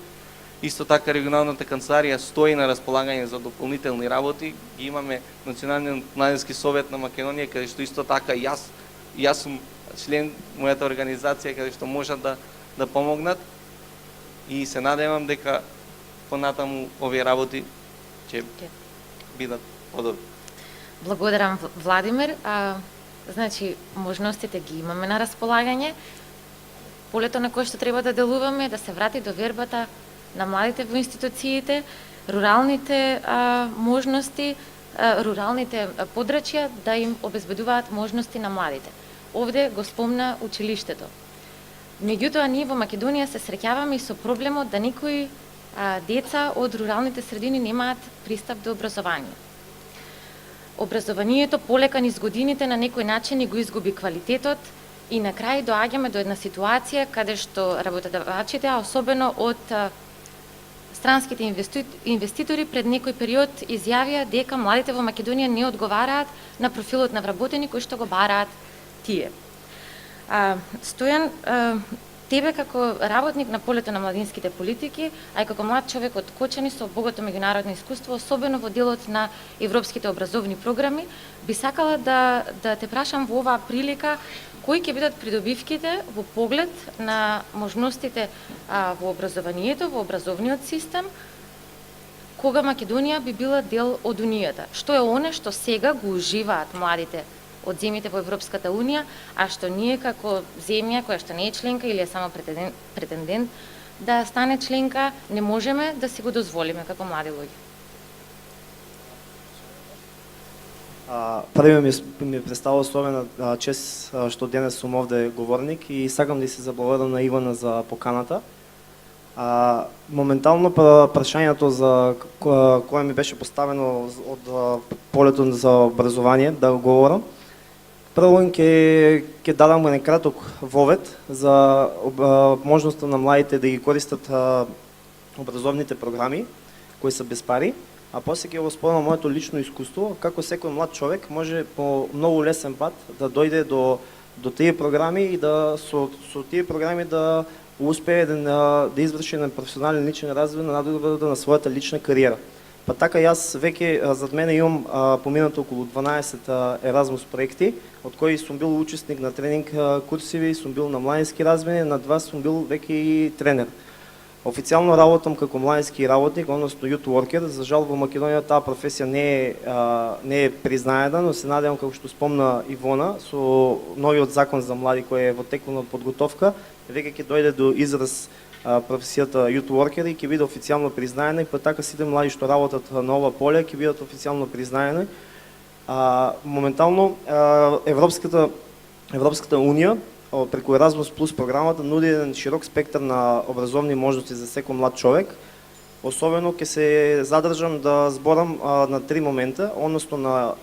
Исто така регионалната канцеларија стои на располагање за дополнителни работи. Ги имаме Националниот младински совет на Македонија, каде што исто така јас сум член мојата организација, каде што можат да помогнат, и се надевам дека понатаму овие работи ќе бидат подобри. Благодарам, Владимир. Значи, можностите ги имаме на располагање. Полето на кое што треба да делуваме, да се врати до вербата на младите во институциите, руралните можности, руралните подрачја да им обезбедуваат можности на младите. Овде го спомна училиштето. Меѓутоа, ние во Македонија се среќаваме и со проблемот да некои деца од руралните средини немаат пристап до образование. Образованието полека низ годините на некој начин го изгуби квалитетот и на крај доаѓаме до една ситуација каде што работодавачите, а особено од странските инвеститори пред некој период изјавија дека младите во Македонија не одговараат на профилот на вработени кои што го бараат тие. Стојан, тебе како работник на полето на младинските политики, а и како млад човек од Кочани со богато меѓународно искуство, особено во делот на европските образовни програми, би сакала да те прашам во оваа прилика кои ќе бидат придобивките во поглед на можностите во образованието, во образовниот систем, кога Македонија би била дел од Унијата. Што е оне што сега го уживаат младите од земјите во Европската Унија, а што ние како земја која што не е членка или е само претендент да стане членка, не можеме да си го дозволиме како млади луѓе. Први ми представува особена чест што денес сум овде говорник и сакам да се заблагодарам на Ивана за поканата. Моментално прашањето за кое ми беше поставено од полето за образование да говорам. Прво ќе дадам еден краток вовед за можноста на младите да ги користат образовните програми кои са без пари, а после ќе го спомнам моето лично изкуство, како секој млад човек може по много лесен пат да дойде до тие програми и да со тие програми да успее да изврши на професионален личен развој на надградата на својата лична кариера. Па така и аз веќе зад мене имам поминато околу 12 Еразмус проекти, од кои сум бил учесник на тренинг курсиви, сум бил на младински размени, на два сум бил веќе и тренер. Официјално работам како младински работник, односно youth worker. За жал во Македонија таа професија не е признаена, но се надевам, како што спомна Ивона, со новиот закон за млади кој е во тек на подготовка, веќе ќе дојде до израз професијата youth worker и ќе биде официјално признаена и па така сите млади што работат на ова поле ќе бидат официјално признаени. Моментално Европската унија преку Erasmus Plus програмата нуди еден широк спектар на образовни можности за секој млад човек. Особено ќе се задржам да зборам на три момента, односно на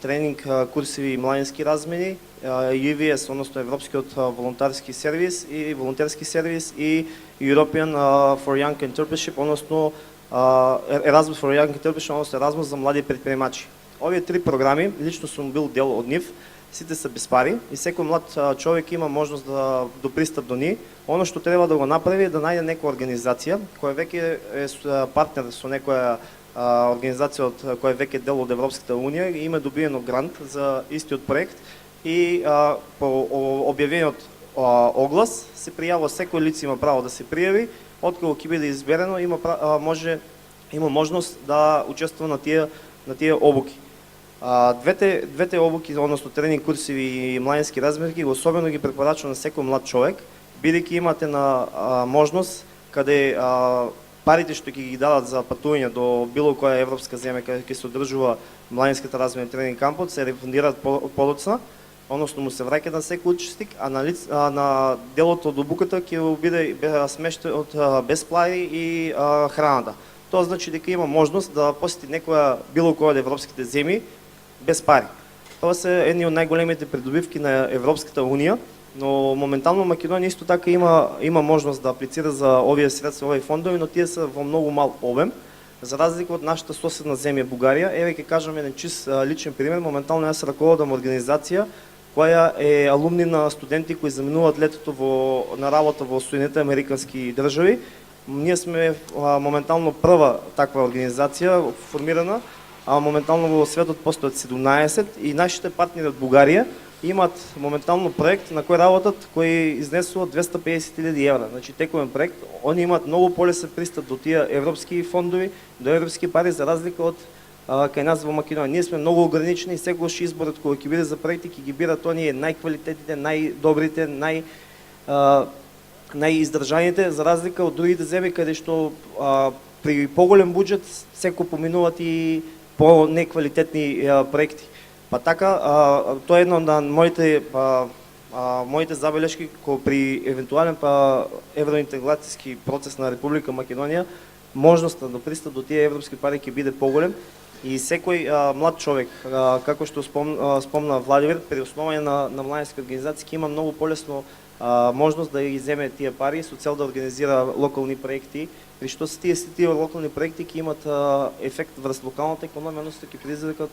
тренинг курсиви и младински размени, EVS, односно Европскиот волонтерски сервис и European for Young Entrepreneurship, односно Erasmus for Young Entrepreneurship, односно Erasmus за млади предприемачи. Овие три програми, лично сум бил дел од нив, сите са без пари и секој млад човек има можност до пристап до нив. Оно што треба да го направи е да најде некоја организација која веќе е партнер со некоја организација од која веќе е дел од Европската унија и има добиено грант за истиот проект и по објавениот оглас се пријавува, секој лице има право да се пријави, откако ќе биде изберено има можност да учествува на тие обуки. Двете обуки, односно тренинг курсиви и младински размерки, особено ги препорачувам на секој млад човек, бидејќи имате на можност каде парите што ќе ги дадат за патување до било која европска земја каде ќе се одржува младинската размена тренинг кампот, се рефундираат подоцна, односно му се враќа на секој учесник, а на делот од обуката ќе биде смештен од без пари и храната. Тоа значи дека има можност да посети некоја било која од европските земји без пари. Тоа се едни од најголемите придобивки на Европската унија, но моментално Македонија исто така има можност да аплицира за овие средства, овие фондови, но тие се во многу мал обем. За разлика од нашата соседна земја Бугарија, еве ќе кажам еден чист личен пример. Моментално јас раководам организација која е алумни на студенти кои заминуваат летото на работа во Соединетите американски држави. Ние сме моментално прва таква организација формирана, моментално во светот постојат 17 и нашите партнери од Бугарија имат моментално проект на кој работат, кој изнесува 250.000 евра. Значи текувен проект, они имаат многу полесен пристап до тие европски фондови, до европски пари, за разлика од кај нас во Македонија. Ние сме многу ограничени и секогаш изборот кој ќе биде за проекти ќе ги бират оние најквалитетните, најдобрите, најиздржаните, за разлика од другите земји каде што при поголем буџет секој поминуваат и по неквалитетни проекти. Па така, тоа е едно од моите забелешки при евентуален евроинтеграцијски процес на Република Македонија, можноста да пристап до тие европски пари ќе биде поголем и секој млад човек, како што спомна Владимир, при основање на младински организации ќе има многу полесно можност да ги земе тие пари со цел да организира локални проекти, при што се тие локални проекти ќе имат ефект врз локалната економија, односно ќе предизвикат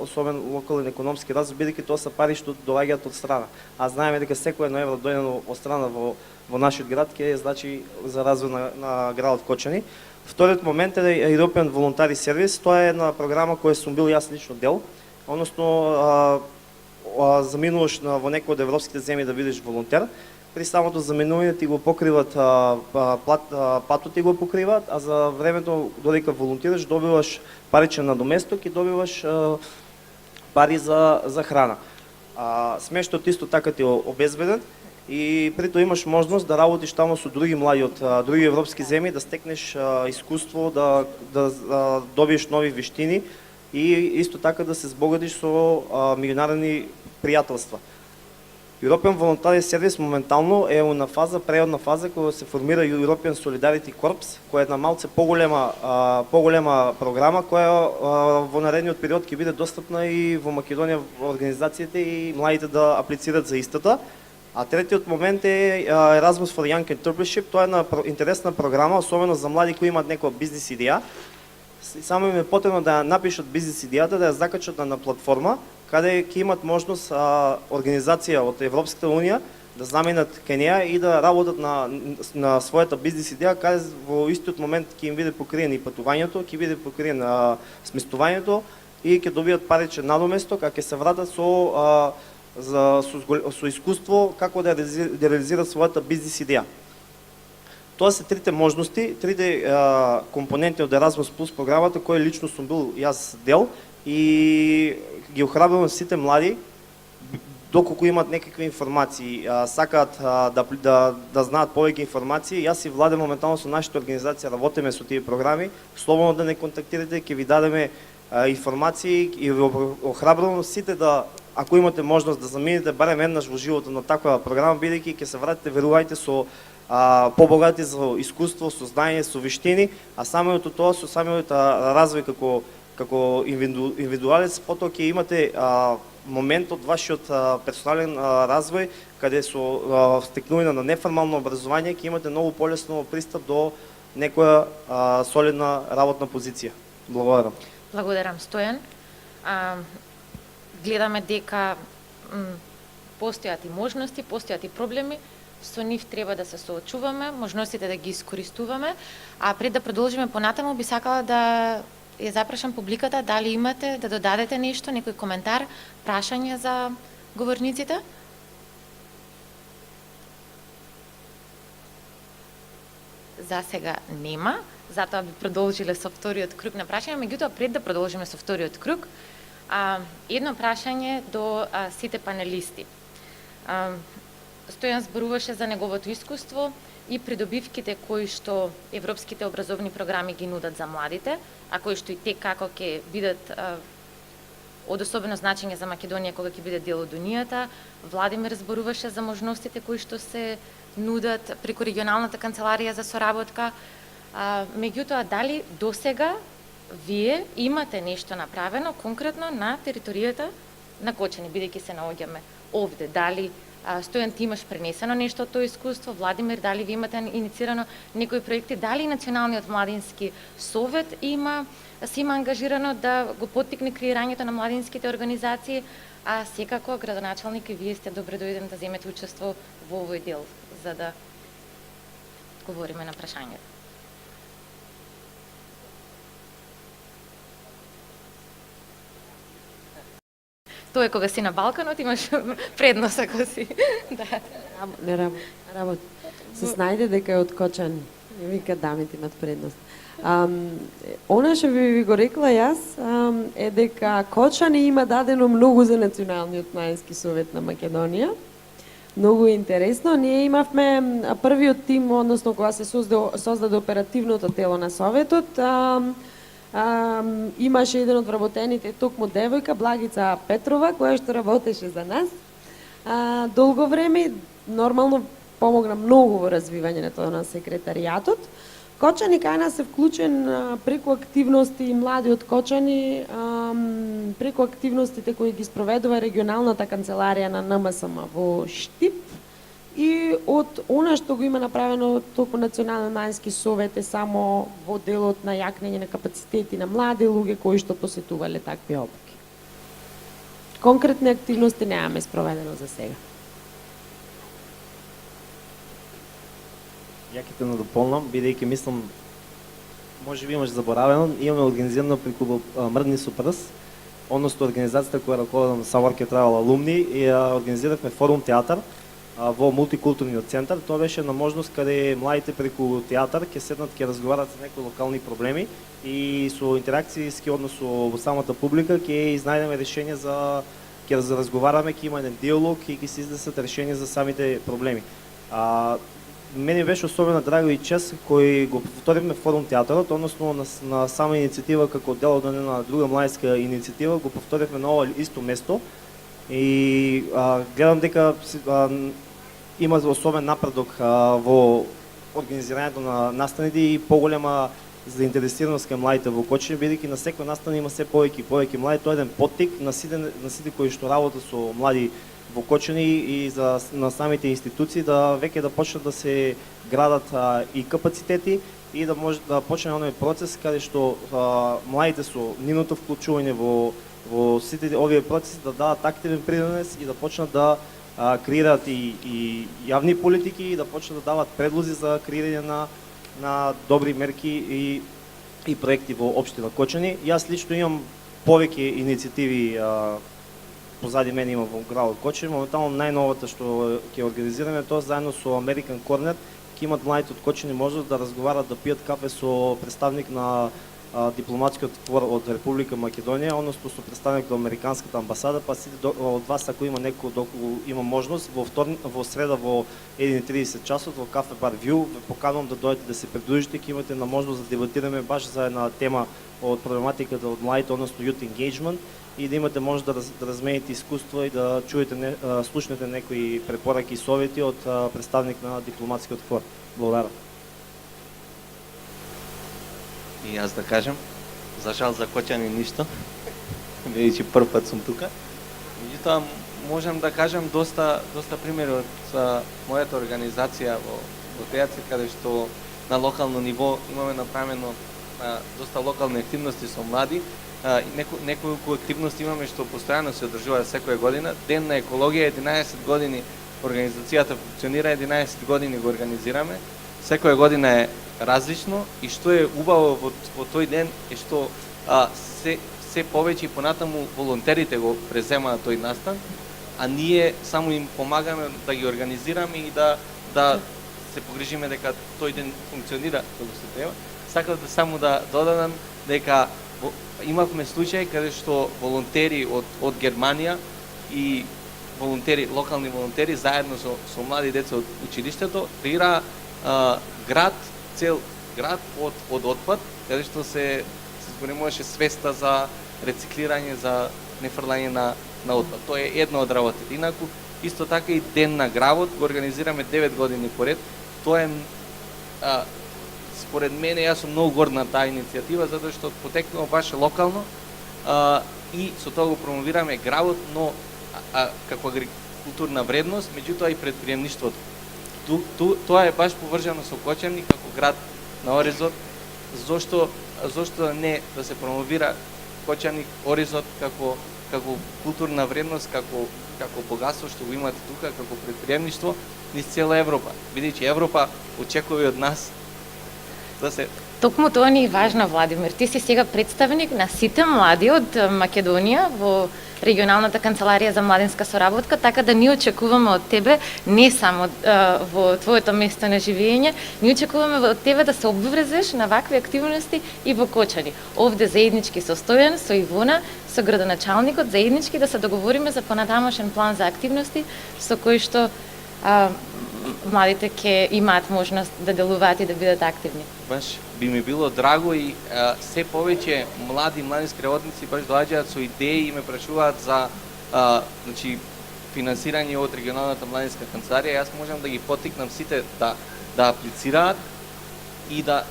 особен локален економски развој, бидејќи тоа се пари што доаѓаат од страна. А знаеме дека секој едно евро дојдено од страна во нашиот град ќе значи за развој на градот Кочани. Вториот момент е European Voluntary Service. Тоа е една програма која сум бил јас лично дел, односно заминуваш во некој од европските земји да бидеш волонтер. При самото заминување ти го покриват патот, ти го покриват, а за времето додека волонтираш добиваш паричен надоместок и добиваш пари за храна. Смештот исто така ти е обезбеден и при тоа имаш можност да работиш таму со други млади од други европски земји, да стекнеш искуство, да добиеш нови вештини и исто така да се збогатиш со меѓународни пријателства. European Voluntary Service моментално е на фаза, преходна фаза, когато се формира European Solidarity Corps, koja е една малце по-голема програма, koja во наредниот период ќе биде достъпна и во Македонија во организациите и младите да аплицират за истата. А третиот момент е Erasmus for Young Entrepreneurship. Тоа е една интересна програма, особено за млади кои имат некоја бизнес идеја. Само им е потребно да напишат бизнес идејата, да ја закачат на платформа, каде ќе имат можност организација од Европската унија да заминат кај неја и да работат на својата бизнес идеја, каде во истиот момент ќе им биде покриен и патувањето, ќе биде покриен сместувањето и ќе добијат паричен надоместок, а ќе се вратат со искуство како да реализират својата бизнес идеја. Тоа се трите можности, трите компоненти од Erasmus Plus програмата, кој лично сум бил јас дел и ги охрабрувам сите млади, доколку имат некакви информации, сакаат да знаат повеќе информации. Јас и Владе моментално со нашата организација работиме со тие програми. Слободно да не контактирате, ќе ви дадеме информации и ви охрабрувам сите да, ако имате можност да заминете барем еднаш во животот на таква програма, бидејќи ќе се вратите, верувајте, со побогати за искуство, со знаење, со виштини, а самото тоа со самиот развој како индивидуалец, потоа ќе имате момент од вашиот персонален развој, каде со стекнување на неформално образование ќе имате многу полесно пристап до некоја солидна работна позиција. Благодарам. Благодарам, Стојан. Гледаме дека постојат и можности, постојат и проблеми, со нив треба да се соочуваме, можностите да ги искористуваме, а пред да продолжиме понатаму би сакала да ја запрашам публиката дали имате да додадете нешто, некој коментар, прашање за говорниците. За сега нема, затоа би продолжиле со вториот круг на прашања, меѓутоа пред да продолжиме со вториот круг, едно прашање до сите панелисти. Стојан зборуваше за неговото искуство и придобивките кои што европските образовни програми ги нудат за младите, а кои што и те како ќе бидат од особено значење за Македонија кога ќе биде дел од Унијата. Владимир зборуваше за можностите кои што се нудат преку регионалната канцеларија за соработка. Меѓутоа, дали досега вие имате нешто направено конкретно на територијата на Кочани, бидејќи се наоѓаме овде? Дали Стојан, ти имаш пренесено нешто од тоа искуство? Владимир, дали ви имате инициирано некои проекти? Дали Националниот младински совет се има ангажирано да го поттикне креирањето на младинските организации? А секако, градоначалник, и вие сте добре дојден да земете учество во овој дел, за да говориме на прашањето. Тоа е кога си на Балканот, имаш предност ако си. Да. Не работи. Се снајде дека е од Кочани. Вика, дамите имат предност. Она што ви го рекла јас е дека Кочани има дадено многу за Националниот младински совет на Македонија. Многу интересно. Ние имавме првиот тим, односно кога се создаде оперативното тело на советот, имаше еден од вработените токму девојка, Благица Петрова, која што работеше за нас. Долго време, нормално, помогна многу во развивањето на секретаријатот. Кочани кај нас е вклучен преку активности млади од Кочани, преку активностите кои ги спроведува регионалната канцеларија на НМСМ во Штип, и од она што го има направено токму Национален младински совет е само во делот на јакнење на капацитети на млади луѓе кои што посетувале такви обуки. Конкретни активности немаме спроведено за сега. Ја ќе те надополнам, бидејќи мислам, може би имаш заборавено, имаме организирано преку Мрдни со прс, односно организацијата која раководам Summer Travel Alumni, и организиравме форум театар во мултикултурниот центар. Тоа беше на можност каде младите преку театар ќе седнат, ќе разговарат за некои локални проблеми и со интеракцијски однос со самата публика ќе изнајдеме решение за, ќе разговараме, ќе има еден диалог и ќе се изнесат решение за самите проблеми. Мене беше особено драго и чест кој го повторивме форум театарот, односно на сама иницијатива како дел од една друга младинска иницијатива, го повторивме на ова исто место, И гледам дека има особен напредок во организирањето на настаните и поголема заинтересираност кај младите во Кочани, бидејќи на секој настан има се повеќе млади. Тоа е еден поттик на сите кои што работат со млади во Кочани и на самите институции да веќе да почнат да се градат и капацитети и да може да почне оној процес каде што младите со нивното вклучување во сите овие процеси да дадат активен принос и да почнат да креираат и јавни политики и да почнат да дават предлози за креирање на добри мерки и проекти во општина Кочани. Јас лично имам повеќе иницијативи позади мене има во градот Кочани. Моментално најновата што ќе организираме тоа заедно со American Corner, ќе имат младите од Кочани можност да разговарат, да пијат кафе со представник на дипломатскиот двор од Република Македонија, односно со представник од Американската амбасада, па сите од вас ако има некој доколку има можност во среда во 1:30 часот во кафе бар View, ве поканувам да дојдете да се придружите, ќе имате на можност да дебатираме баш за една тема од проблематиката од младите, односно youth engagement, и да имате можност да размените искуства и да чуете, слушнете некои препораки и совети од представник на дипломатскиот двор. Благодарам. И аз да кажем, за жал за Кочани ништо, бидејќи прв пат сум тука. Меѓутоа, можам да кажем доста примери од мојата организација во Театри, каде што на локално ниво имаме направено доста локални активности со млади. Неколку активности имаме што постојано се одржуваат секоја година. Ден на екологија, 11 години организацијата функционира, 11 години го организираме. Секоја година е различно и што е убаво во тој ден е што се повеќе и понатаму волонтерите го преземаат тој настан, а ние само им помагаме да ги организираме и да се погрижиме дека тој ден функционира како се треба. Сакам само да додадам дека имавме случај каде што волонтери од Германија и локални волонтери заедно со млади деца од училиштето креира цел град од отпад, каде што се зборимуваше свеста за рециклирање, за нефрлање на отпад. Тоа е една од работите. Инаку, исто така и Ден на гравот го организираме 9 години поред. Тоа е, според мене, јас сум многу горд на таа иницијатива, затоа што потекнува баш локално и со тоа го промовираме гравот, но како агрикултурна вредност, меѓутоа и предприемништвото. Тоа е баш поврзано со Кочани како град на Оризот. Зошто не да се промовира Кочани, Оризот како културна вредност, како богатство што го имате тука, како предприемништво низ цела Европа. Бидејќи Европа очекува од нас да се... Токму тоа ни е важно, Владимир. Ти си сега представник на сите млади од Македонија во регионалната канцеларија за младинска соработка, така да ние очекуваме од тебе не само во твоето место на живење, ние очекуваме од тебе да се обврзеш на вакви активности и во Кочани. Овде заеднички со Стојан, со Ивона, со градоначалникот, заеднички да се договориме за понатамошен план за активности со кои што младите ќе имаат можност да делуваат и да бидат активни. Баш би ми било драго и се повеќе младински работници баш доаѓаат со идеи и ме прашуваат за финансирање од регионалната младинска канцеларија. Јас можам да ги поттикнам сите да аплицираат и да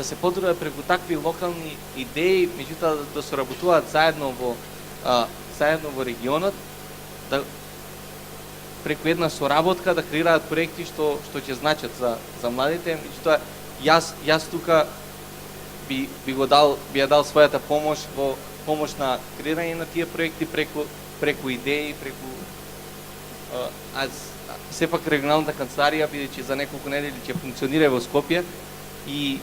се потрудат преку такви локални идеи, меѓутоа да соработуваат заедно во регионот, да преку една соработка да креираат проекти што ќе значат за младите. Меѓутоа јас тука би ја дал својата помош во помош на креирање на тие проекти преку идеи, сепак регионалната канцеларија, бидејќи за неколку недели ќе функционира во Скопје и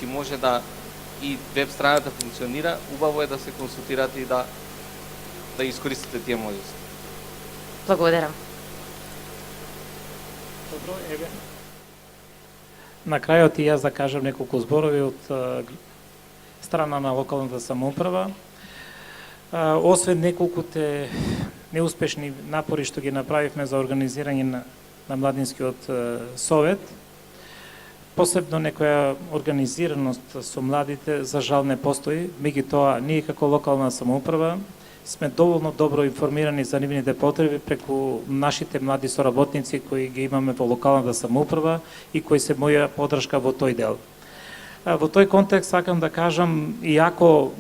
може да и веб страната функционира, убаво е да се консултирате и да искористите тие можности. Благодарам. Добро, еве. На крајот и јас да кажам неколку зборови од страна на локалната самоуправа. Освен неколкуте неуспешни напори што ги направивме за организирање на младинскиот совет, посебно некоја организираност со младите за жал не постои, меѓутоа ние како локална самоуправа сме доволно добро информирани за нивните потреби преку нашите млади соработници кои ги имаме во локалната самоуправа и кои се моја подршка во тој дел. Во тој контекст сакам да кажам, иако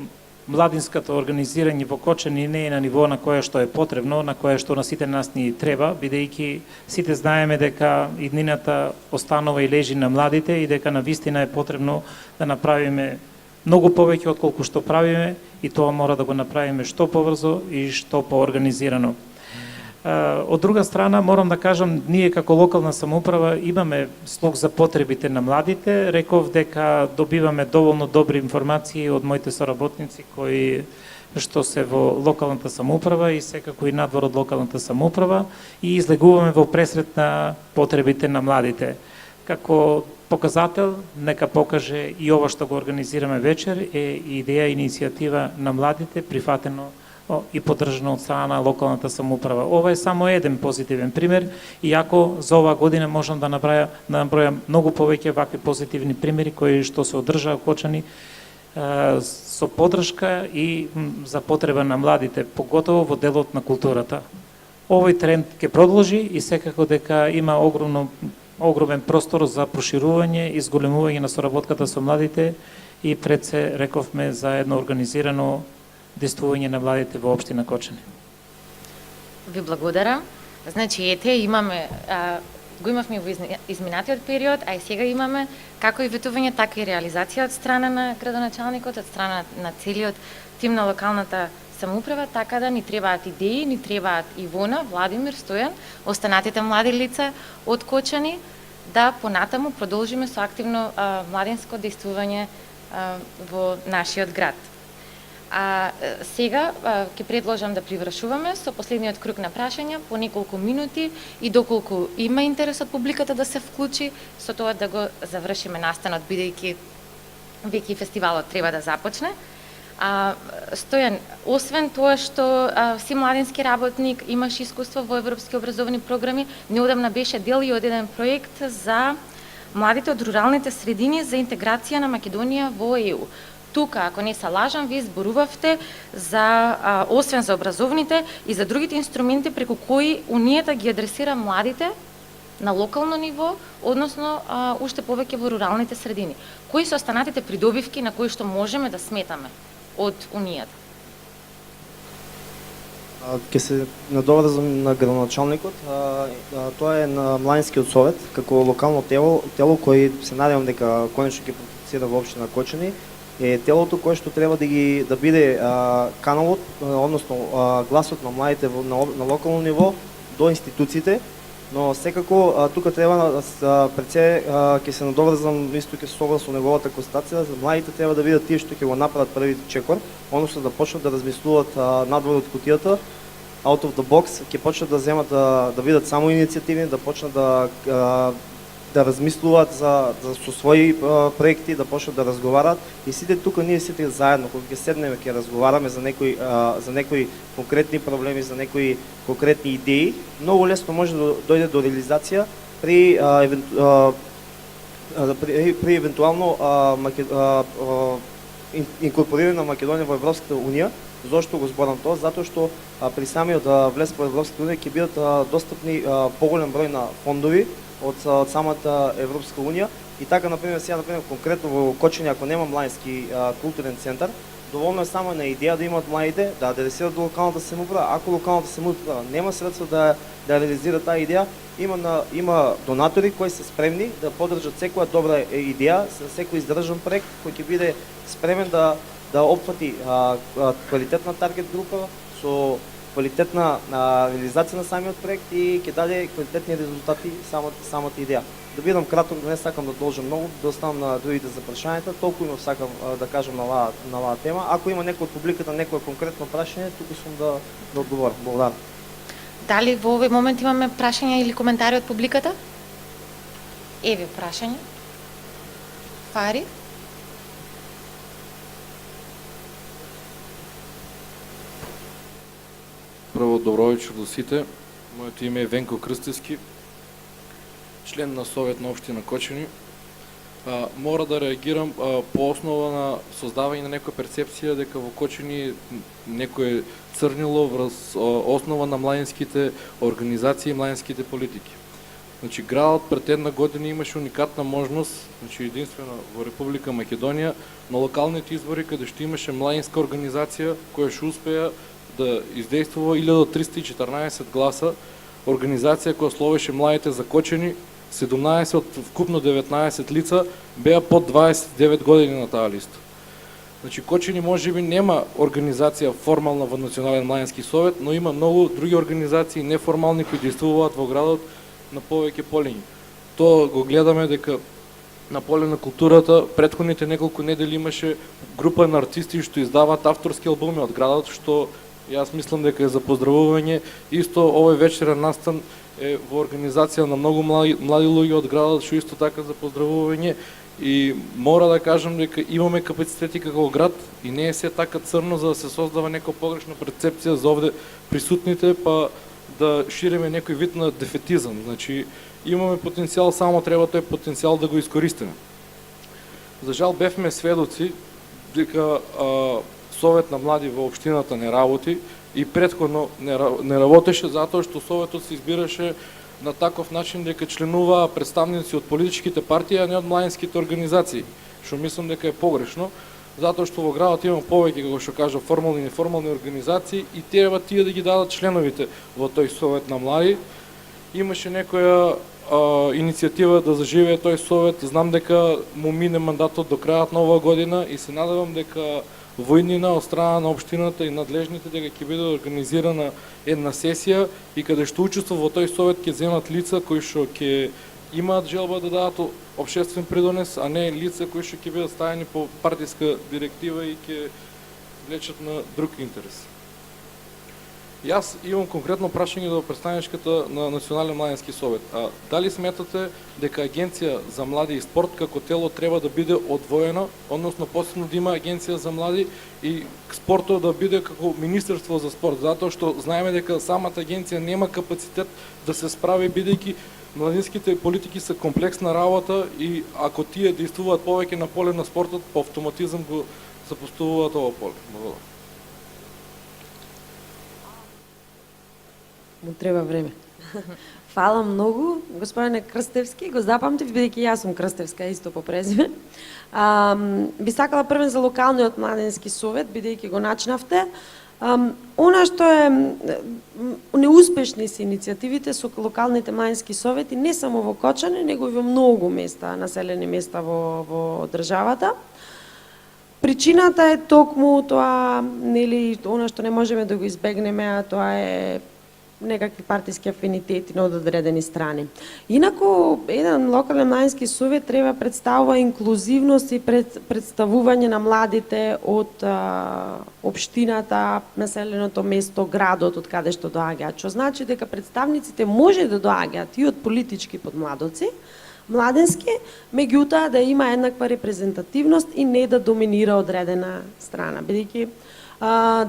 младинското организирање во Кочани не е на ниво на кое што е потребно, на кое што на сите нас ни треба, бидејќи сите знаеме дека иднината останува и лежи на младите и дека навистина е потребно да направиме многу повеќе отколку што правиме и тоа мора да го направиме што побрзо и што поорганизирано. Од друга страна, морам да кажам, ние како локална самоуправа имаме слух за потребите на младите. Реков дека добиваме доволно добри информации од моите соработници кои што се во локалната самоуправа и секако и надвор од локалната самоуправа и излегуваме во пресрет на потребите на младите. Како показател, нека покаже и ова што го организираме вечер е идеја и иницијатива на младите, прифатено и поддржано од страна на локалната самоуправа. Ова е само еден позитивен пример, иако за оваа година можам да набројам многу повеќе вакви позитивни примери кои што се одржаа Кочани со поддршка и за потреба на младите, поготово во делот на културата. Овој тренд ќе продолжи и секако дека има огромен простор за проширување и зголемување на соработката со младите и пред се рековме за едно организирано действување на младите во општина Кочани. Ви благодарам. Значи, ете, го имавме во изминатиот период, а и сега имаме како и ветување, така и реализација од страна на градоначалникот, од страна на целиот тим на локалната самоуправа, така да ни требаат идеи, ни требаат Ивона, Владимир, Стојан, останатите млади лица од Кочани, да понатаму продолжиме со активно младинско действување во нашиот град. Сега ќе предложам да привршуваме со последниот круг на прашања по неколку минути и доколку има интерес од публиката да се вклучи, со тоа да го завршиме настанот, бидејќи веќе фестивалот треба да започне. Стојан, освен тоа што си младински работник, имаш искуство во европски образовни програми, неодамна беше дел и од еден проект за младите од руралните средини за интеграција на Македонија во ЕУ. Тука, ако не се лажам, вие зборувавте за, освен за образовните и за другите инструменти преку кои Унијата ги адресира младите на локално ниво, односно уште повеќе во руралните средини. Кои се останатите придобивки на кои што можеме да сметаме од Унијата? Ке се надоврзам на градоначалникот. Тоа е на Младинскиот совет, како локално тело кој се надевам дека конечно ќе практицира во општина Кочани, е телото кое што треба да биде каналот, односно гласот на младите на локално ниво до институциите, но секако тука треба пред се ќе се надоврзам, исто ќе се согласам со неговата констатација, за младите треба да видат тие што ќе го направат првиот чекор, односно да почнат да размислуваат надвор од кутијата, out of the box, ќе почнат да земат да видат само иницијативи, да почнат да размислуваат со своји проекти, да почнат да разговарат и сите тука ние сите заедно кога ќе седнеме ќе разговараме за некои конкретни проблеми, за некои конкретни идеи, многу лесно може да дојде до реализација при евентуално инкорпорирање на Македонија во Европската унија. Зошто го зборам тоа? Затоа што при самиот влез во Европската унија ќе бидат достапни поголем број на фондови од самата Европска унија и така например конкретно во Кочани ако нема младински културен центар, доволно е само на идеја да имаат младите да адресираат до локалната самоуправа. Ако локалната самоуправа нема средства да реализира таа идеја, има донатори кои се спремни да поддржат секоја добра идеја, секој издржан проект кој ќе биде спремен да опфати квалитетна таргет група со квалитетна реализација на самиот проект и ќе даде квалитетни резултати самата идеја. Да бидам краток, не сакам да должам многу, да оставам на другите за прашањата, толку имам сакам да кажам на оваа тема. Ако има некој од публиката некое конкретно прашање, туку сум да одговорам. Благодарам. Дали во овој момент имаме прашања или коментари од публиката? Еви прашање. Фари? Прво, добро вечер до сите. Моето име е Венко Крстевски, член на Совет на општина Кочани. Мора да реагирам по основа на создавање на некоја перцепција дека во Кочани некој црнило врз основа на младинските организации и младинските политики. Значи, градът пред една година имаше уникатна можност, значи единствено в Република Македония, на локалните избори, къде ще имаше младинска организация, която ще успея да издейства 1314 гласа, организация, която словеше младите закочени, 17 от вкупно 19 лица, беа под 29 години на тази листа. Значи, Кочени може би няма организация формална в Национален младински совет, но има много други организации неформални, които действуват во градот на повеќе полињи. То го гледаме дека на поле на културата претходните неколку недели имаше група на артисти што издаваат авторски албуми од градот, што јас мислам дека е за поздравување. Исто овој вечерен настан е во организација на многу млади луѓе од градот, што исто така за поздравување. И мора да кажам дека имаме капацитети како град и не е се така црно за да се создава некоја погрешна перцепција за овде присутните, па да шириме некој вид на дефетизам. Значи, имаме потенцијал, само треба тој потенцијал да го искористиме. За жал бевме сведоци дека Совет на млади во општината не работи и претходно не работеше затоа што Советот се избираше на таков начин дека членуваа представници од политичките партии, а не од младинските организации, што мислам дека е погрешно, затоа што во градот има повеќе, како што кажа, формални и неформални организации и треба тие да ги дадат членовите во тој Совет на млади. Имаше некоја иницијатива да заживее тој совет, знам дека му мине мандатот до крајот на оваа година и се надевам дека во иднина од страна на општината и надлежните дека ќе биде организирана една сесија и каде што учество во тој совет ќе земат лица кои што ќе имаат желба да дадат општествен придонес, а не лица кои што ќе бидат ставени по партиска директива и ќе влечат на друг интерес. Јас имам конкретно прашање до представничката на Национален младински совет. Дали сметате дека Агенција за млади и спорт како тело треба да биде одвоена, односно посебно да има Агенција за млади и спортот да биде како Министерство за спорт, затоа што знаеме дека самата агенција нема капацитет да се справи, бидејќи младинските политики се комплексна работа и ако тие действуваат повеќе на поле на спортот, по автоматизам го запоставуваат ова поле. Благодарам. Му треба време. Фала многу, господине Крстевски, го запамтив, бидејќи јас сум Крстевска исто по презиме. Би сакала првен за локалниот младински совет, бидејќи го начнавте. Она што е неуспешни се иницијативите со локалните младински совети, не само во Кочани, него и во многу места, населени места во државата. Причината е токму тоа, нели, она што не можеме да го избегнеме, а тоа е некакви партиски афинитети на одредени страни. Инаку, еден локален младински совет треба представува инклузивност и представување на младите од општината, населеното место, градот од каде што доаѓаат. Што значи дека представниците може да доаѓаат и од политички подмладоци, младински, меѓутоа да има еднаква репрезентативност и не да доминира одредена страна, бидејќи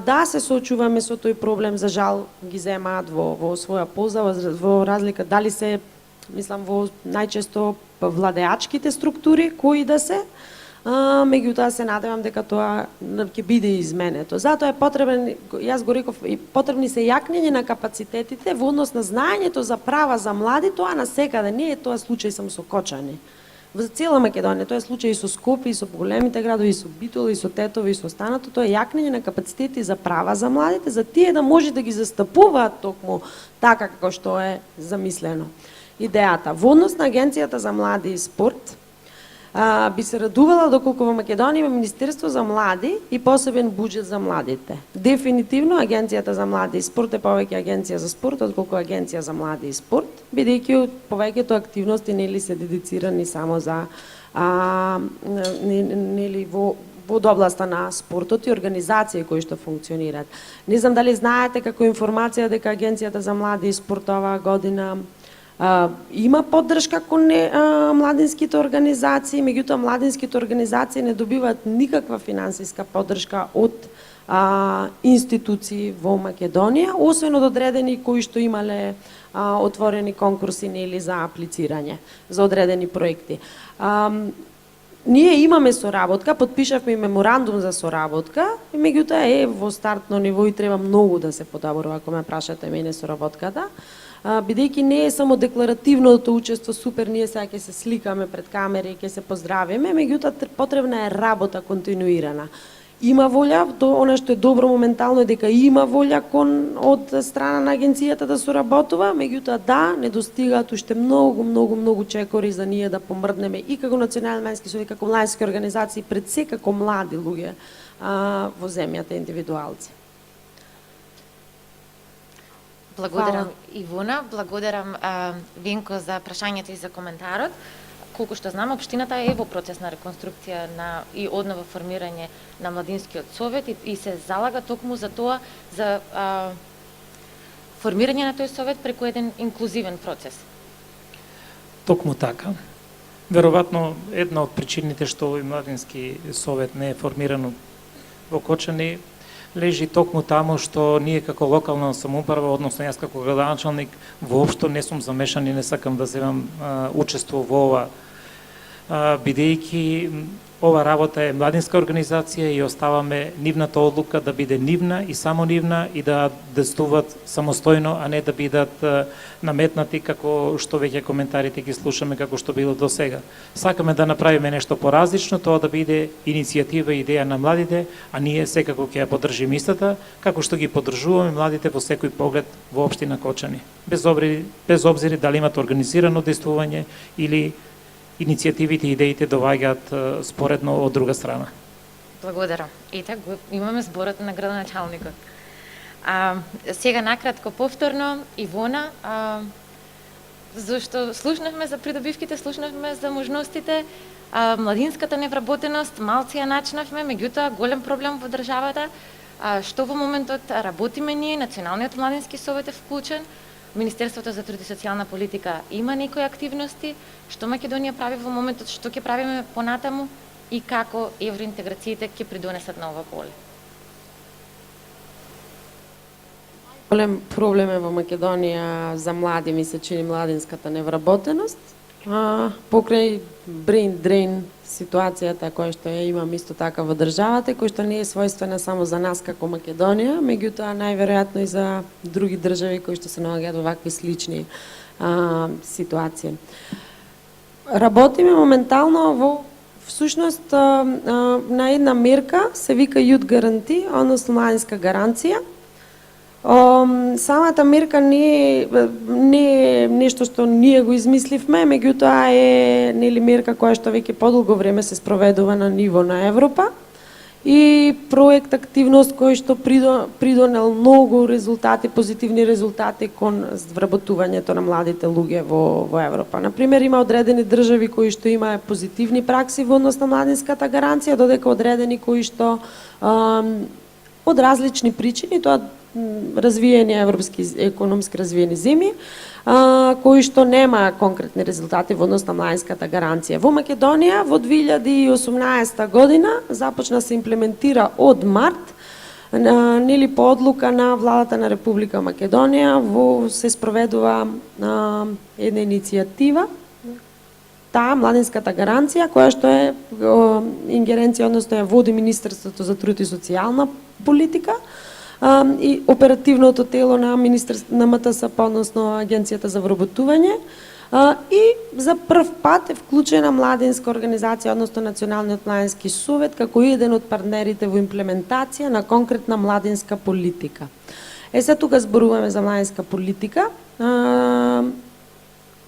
да се соочуваме со тој проблем, за жал ги земаат во своја полза, во разлика дали се, мислам, во најчесто владеачките структури кои да се, меѓутоа се надевам дека тоа ќе биде изменето. Затоа е потребен, јас го реков, потребни се јакнење на капацитетите во однос на знаењето за права за млади, тоа на секаде, не е тоа случај само со Кочани. Во цела Македонија, тоа е случај и со Скопје, и со големите градови, и со Битола, и со Тетово, и со останато, тоа е јакнење на капацитети за права за младите, за тие да може да ги застапуваат токму така како што е замислено. Идејата во однос на Агенцијата за млади и спорт, би се радувала доколку во Македонија има Министерство за млади и посебен буџет за младите. Дефинитивно Агенцијата за млади и спорт е повеќе агенција за спорт отколку Агенција за млади и спорт, бидејќи повеќето активности нели се дедицирани само за нели во областа на спортот и организации кои што функционираат. Не знам дали знаете како информација дека Агенцијата за млади и спорт оваа година има поддршка кон младинските организации, меѓутоа младинските организации не добиваат никаква финансиска поддршка од институции во Македонија, освен од одредени кои што имале отворени конкурси нели за аплицирање за одредени проекти. Ние имаме соработка, подпишавме и меморандум за соработка, и меѓутоа е во стартно ниво и треба многу да се подобрува, ако ме прашате мене соработката. Бидејќи не е само декларативното учество супер, ние сега ќе се сликаме пред камери и ќе се поздравиме, меѓутоа потребна е работа континуирана. Има волја, она што е добро моментално е дека има волја од страна на агенцијата да соработува, меѓутоа да, недостигаат уште многу чекори за ние да помрднеме и како Национален младински совет, како младински организации, пред се како млади луѓе во земјата индивидуалци. Благодарам Ивона, благодарам Винко за прашањето и за коментарот. Колку што знам, општината е во процес на реконструкција и однова формирање на Младинскиот совет и се залага токму за тоа, за формирање на тој совет преку еден инклузивен процес. Токму така. Веројатно една од причините што овој Младински совет не е формиран во Кочани лежи токму таму што ние како локална самоуправа, односно јас како градоначалник, воопшто не сум замешан и не сакам да земам учество во ова, бидејќи ова работа е младинска организација и оставаме нивната одлука да биде нивна и само нивна и да действуваат самостојно, а не да бидат наметнати како што веќе коментарите ги слушаме како што било до сега. Сакаме да направиме нешто поразлично, тоа да биде иницијатива и идеја на младите, а ние секако ќе ја поддржиме истата, како што ги поддржуваме младите во секој поглед во општина Кочани. Без обзир дали имат организирано действување или иницијативите и идеите доаѓаат споредно од друга страна. Благодарам. Ете, имаме зборот на градоначалникот. Сега накратко повторно, Ивона, зашто слушнавме за придобивките, слушнавме за можностите, младинската невработеност, малце ја начнавме, меѓутоа голем проблем во државата, што во моментот работиме ние, Националниот младински совет е вклучен, Министерството за труд и социјална политика има некои активности, што Македонија прави во моментот, што ќе правиме понатаму и како евроинтеграциите ќе придонесат на ова поле. Голем проблем е во Македонија за млади, ми се чини младинската невработеност. Покрај brain drain ситуацијата која што ја имам исто така во државата, која што не е својствена само за нас како Македонија, меѓутоа најверојатно и за други држави кои што се наоѓаат во вакви слични ситуации. Работиме моментално во всушност на една мерка се вика Youth Guarantee, односно младинска гаранција. Самата мерка не е нешто што ние го измисливме, меѓутоа е мерка која што веќе подолго време се спроведува на ниво на Европа и проект активност кој што придонел многу резултати, позитивни резултати кон вработувањето на младите луѓе во Европа. Например, има одредени држави кои што има позитивни пракси во однос на младинската гаранција, додека одредени кои што од различни причини, тоа развиени европски економски развиени земји, кои што нема конкретни резултати во однос на младинската гаранција. Во Македонија во 2018 година започна се имплементира од март, по одлука на владата на Република Македонија, се спроведува една иницијатива, таа младинската гаранција, која што е ингеренција, односно ја води Министерството за труд и социјална политика, и оперативното тело на МТСП, односно Агенцијата за вработување, и за прв пат е вклучена младинска организација, односно Националниот младински совет, како еден од партнерите во имплементација на конкретна младинска политика. Се тука зборуваме за младинска политика.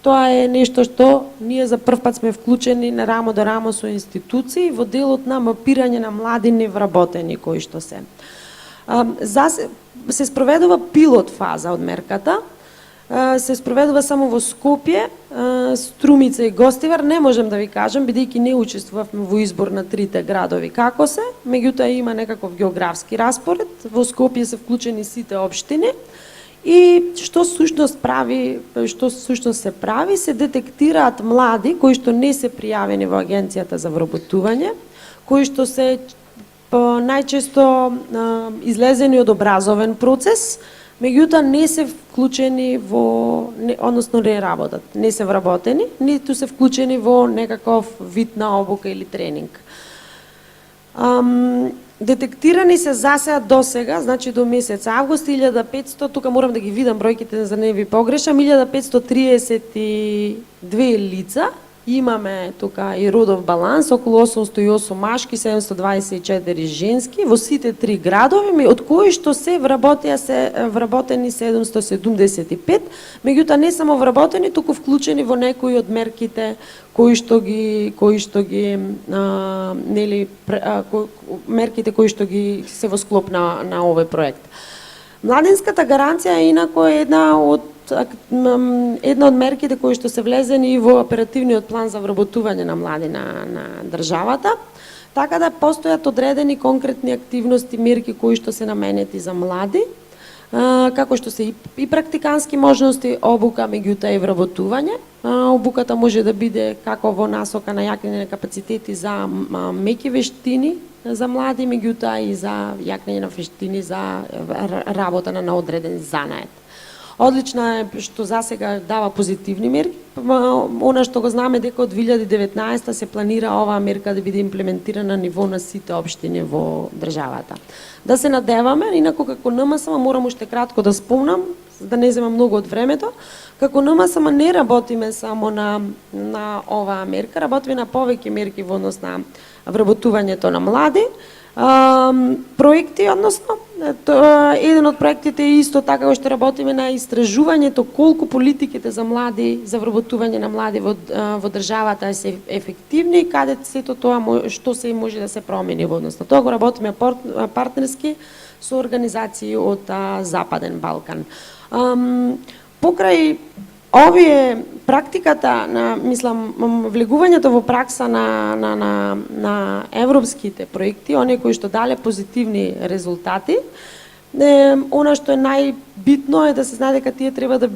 Тоа е нешто што ние за прв пат сме вклучени на рамо до рамо со институции во делот на мапирање на млади невработени кои што се. Се спроведува пилот фаза од мерката, се спроведува само во Скопје, Струмица и Гостивар, не можем да ви кажам, бидејќи не учествувавме во избор на трите градови како се, меѓутоа има некаков географски распоред, во Скопје се вклучени сите општини, и што сушност се прави, се детектираат млади кои што не се пријавени во Агенцијата за вработување, кои што се најчесто излезени од образовен процес, меѓутоа не се вклучени во, односно не работат, не се вработени, ниту се вклучени во некаков вид на обука или тренинг. Детектирани се засега до сега, значи до месец август 1500, тука морам да ги видам бројките за не ви погрешам, 1532 лица. Имаме тука и родов баланс, околу 808 машки, 724 женски, во сите три градови, од кои што се вработени 775, меѓутоа не само вработени, туку вклучени во некои од мерките мерките кои што ги се во склоп на овој проект. Младинската гаранција е инако една од мерките кои што се влезени во оперативниот план за вработување на млади на државата, така да постојат одредени конкретни активности, мерки кои што се наменети за млади, како што се и практикански можности, обука, меѓутоа и вработување. Обуката може да биде како во насока на јакнење на капацитети за меки вештини за млади, меѓутоа и за јакнење на вештини за работа на одреден занает. Одлична е што засега дава позитивни мерки. Она што го знаме дека од 2019 се планира оваа мерка да биде имплементирана на ниво на сите општини во државата. Да се надеваме, инаку како НМСМ морам уште кратко да спомнам, за да не земам многу од времето, како НМСМ не работиме само на оваа мерка, работиме на повеќе мерки во однос на вработувањето на млади. Проекти, односно, еден од проектите е исто така кој што работиме на истражувањето колку политиките за млади, за вработување на млади во државата се ефективни и каде сето тоа што се може да се промени во однос на тоа. Го работиме партнерски со организации од Западен Балкан. Покрај овие практиката на, мислам, влегувањето во пракса на европските проекти, оние кои што дале позитивни резултати, она што е најбитно е да се знае дека тие треба да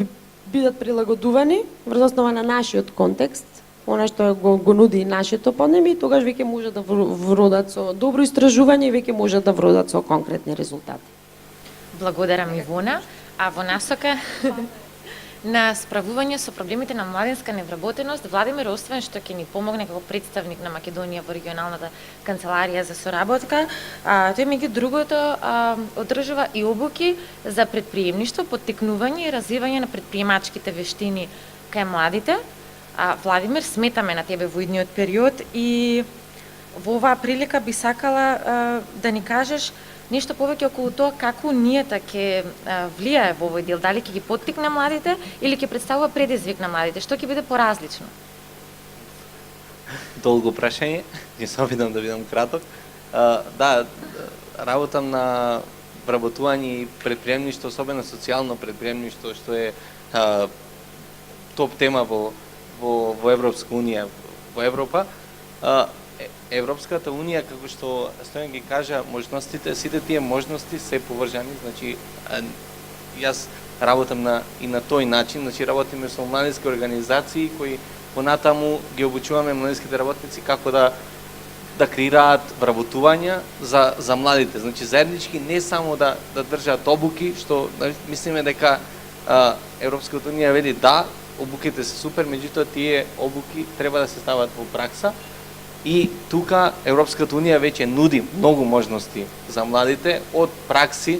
бидат прилагодувани врз основа на нашиот контекст, она што го нуди и нашето поднебје, и тогаш веќе може да вродат со добро истражување и веќе може да вродат со конкретни резултати. Благодарам, Ивона. А во насока на справување со проблемите на младинска невработеност, Владимир освен што ќе ни помогне како представник на Македонија во регионалната канцеларија за соработка, тој меѓу другото одржува и обуки за предприемништво, поттикнување и развивање на предприемачките вештини кај младите. Владимир, сметаме на тебе во идниот период и во оваа прилика би сакала да ни кажеш нешто повеќе околу тоа како нијата ќе влијае во овој дел, дали ќе ги поттикне младите или ќе представува предизвик на младите, што ќе биде поразлично? Долго прашање, ќе се обидам да бидам краток. Да, работам на вработување и предприемништво, особено социјално предприемништво, што е топ тема во Европска унија, во Европа. Европската унија, како што Стојан ги кажа, можностите, сите тие можности се поврзани, значи јас работам и на тој начин, значи работиме со младински организации кои понатаму ги обучуваме младинските работници како да креираат вработувања за младите, значи заеднички не само да држат обуки, што мислиме дека Европската унија вели да, обуките се супер, меѓутоа тие обуки треба да се стават во пракса. И тука Европската унија веќе нуди многу можности за младите, од пракси,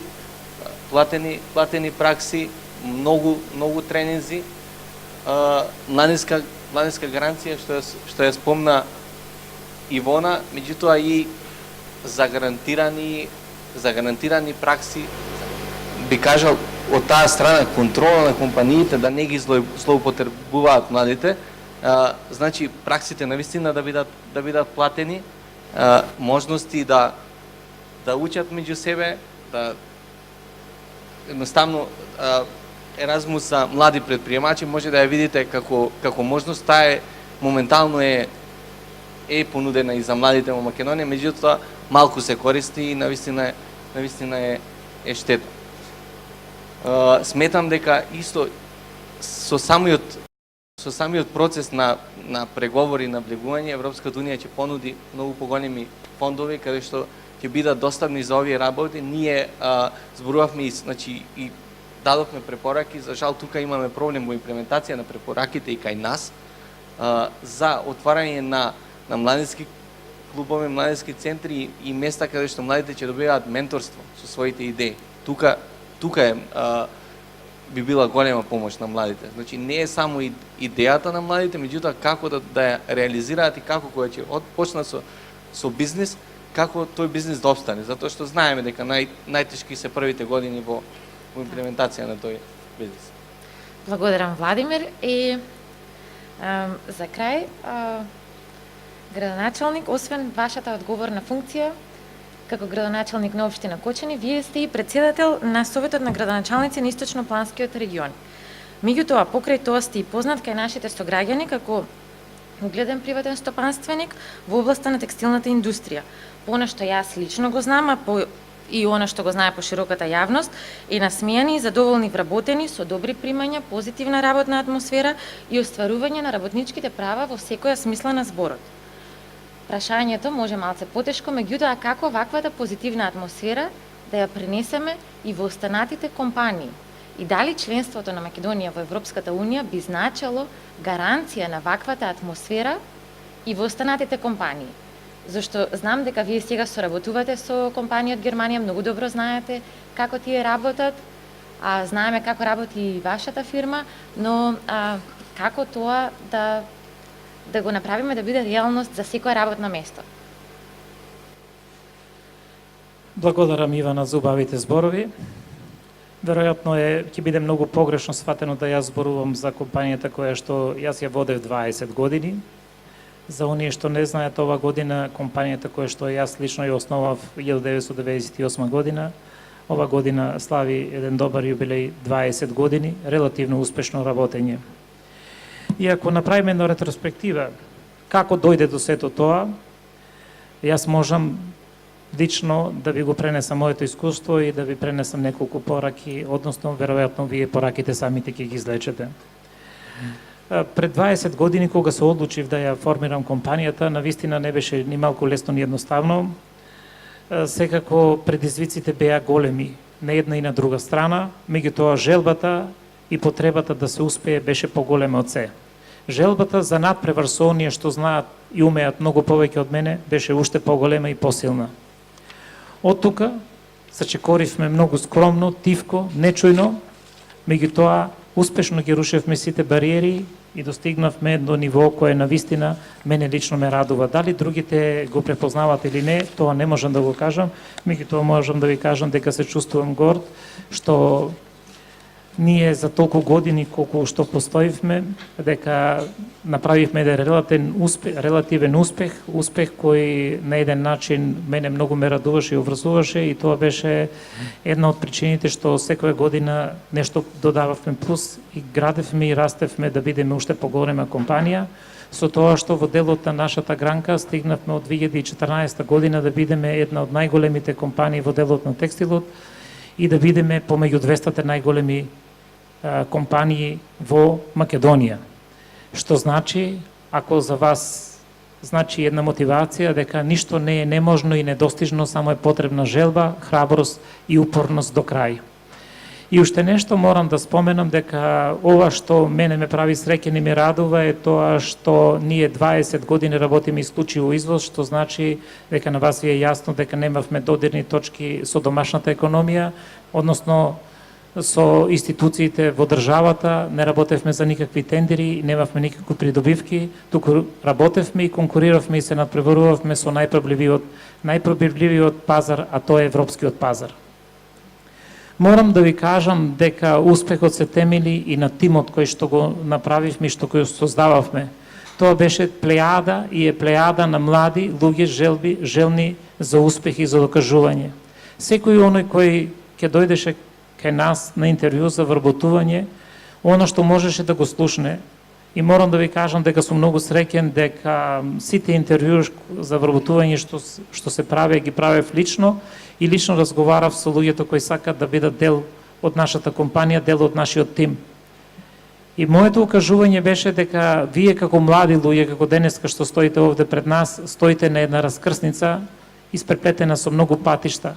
платени пракси, многу тренинзи, младинска гаранција што ја спомна Ивона, меѓутоа и за гарантирани пракси, би кажал од таа страна контрола на компаниите да не ги злоупотребуваат младите. Значи праксите навистина да бидат платени, можности да учат меѓу себе, да едноставно Еразмус за млади предприемачи може да ја видите како можност, таа моментално е понудена и за младите во Македонија, меѓутоа малку се користи и навистина е штета. Сметам дека исто со самиот процес на преговори на влегување, Европската унија ќе понуди многу поголеми фондови каде што ќе бидат достапни за овие работи. Ние зборувавме значи и дадовме препораки, за жал тука имаме проблем во имплементација на препораките и кај нас, за отварање на младински клубови, младински центри и места каде што младите ќе добиваат менторство со своите идеи. Тука е би била голема помош на младите. Значи не е само идејата на младите, меѓутоа како да ја реализираат и како кога ќе почнат со бизнис, како тој бизнис да обстане, затоа што знаеме дека најтешки се првите години во имплементација на тој бизнис. Благодарам, Владимир. И за крај, градоначалник, освен вашата одговорна функција како градоначалник на општина Кочани, вие сте и председател на Советот на градоначалници на Источно-планскиот регион. Меѓутоа, покрај тоа сте и познат кај нашите сограѓани како угледен приватен стопанственик во областа на текстилната индустрија. По она што јас лично го знам, и она што го знае по широката јавност, е насмејани и задоволни вработени со добри примања, позитивна работна атмосфера и остварување на работничките права во секоја смисла на зборот. Прашањето може малце потешко, меѓутоа како ваквата позитивна атмосфера да ја пренесеме и во останатите компании? И дали членството на Македонија во Европската Унија би значело гаранција на ваквата атмосфера и во останатите компании? Зашто знам дека вие сега соработувате со компании од Германија, многу добро знаете како тие работат, знаеме како работи и вашата фирма, но како тоа да го направиме да биде реалност за секоја работно место? Благодарам, Ивана, за убавите зборови. Веројатно ќе биде многу погрешно сватено да јас зборувам за компанијата која што јас ја водев 20 години. За оние што не знаат, ова година компанијата која што јас лично ја основав 1998 година, ова година слави еден добар јубилеј 20 години, релативно успешно работење. И ако направиме една ретроспектива, како дојде до сето тоа, јас можам лично да ви го пренесам моето искуство и да ви пренесам неколку пораки, односно веројатно вие пораките самите ќе ги излечете. Пред 20 години кога се одлучив да ја формирам компанијата, навистина не беше ни малку лесно ни едноставно. Секако предизвиците беа големи, на една и на друга страна, меѓутоа желбата и потребата да се успее беше поголема од се. Желбата за надпревар со оние што знаат и умеат многу повеќе од мене беше уште поголема и посилна. Од тука сачекоривме многу скромно, тивко, нечујно, меѓутоа успешно ги рушевме сите бариери и достигнавме до ниво кое навистина мене лично ме радува. Дали другите го препознават или не, тоа не можам да го кажам, меѓутоа можам да ви кажам дека се чувствувам горд што ние за толку години колку што постоивме, дека направивме еден релативен успех кој на еден начин мене многу ме радуваше и обврзуваше, и тоа беше една од причините што секоја година нешто додававме плюс и градевме и растевме да бидеме уште поголема компанија, со тоа што во делот на нашата гранка стигнавме од 2014 година да бидеме една од најголемите компании во делот на текстилот и да бидеме помеѓу 200 најголеми компании во Македонија. Што значи, ако за вас значи една мотивација дека ништо не е неможно и недостижно, само е потребна желба, храброст и упорност до крај. И уште нешто морам да споменам, дека ова што мене ме прави среќен и ме радува е тоа што ние 20 години работиме исклучиво извоз, што значи дека на вас ви е јасно дека немавме додирни точки со домашната економија, односно со институциите во државата, не работевме за никакви тендери, немавме никакви придобивки, туку работевме и конкуриравме и се надпреварувавме со најпробивливиот пазар, а тоа е европскиот пазар. Морам да ви кажам дека успехот се темели и на тимот кој што го направивме и што го создававме. Тоа беше плејада и е плејада на млади луѓе желни за успех и за докажување. Секој оној кој ќе дојдеше кај нас на интервју за вработување, оно што можеше да го слушне. И морам да ви кажам дека сум многу среќен дека сите интервју за вработување што се прави, ги правев лично и лично разговарав со луѓето кои сакаат да бидат дел од нашата компанија, дел од нашиот тим. И моето укажување беше дека вие како млади луѓе, како денеска што стоите овде пред нас, стоите на една раскрсница испреплетена со многу патишта.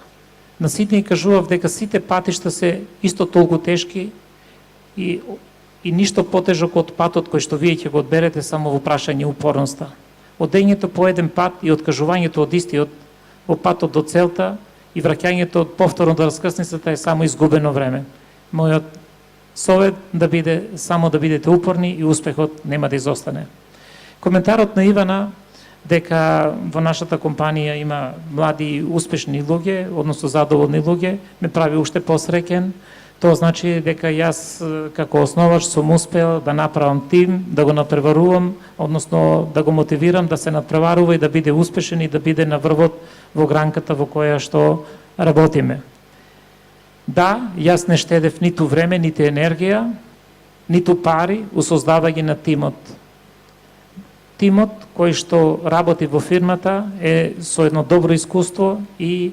На Сиднеј кажував дека сите патишта се исто толку тешки и ништо потежок од патот кој што вие ќе го одберете само во прашање упорноста. Одењето по еден пат и откажувањето од истиот во патот до целта и враќањето од повторно до раскрсницата е само изгубено време. Мојот совет да биде само да бидете упорни и успехот нема да изостане. Коментарот на Ивана дека во нашата компанија има млади и успешни луѓе, односно задоволни луѓе, ме прави уште посреќен. Тоа значи дека јас како основач сум успел да направам тим, да го надпреварувам, односно да го мотивирам да се надпреварува и да биде успешен и да биде на врвот во гранката во која што работиме. Да, јас не штедев ниту време, ниту енергија, ниту пари у создавање на тимот. Тимот кој што работи во фирмата е со едно добро искуство и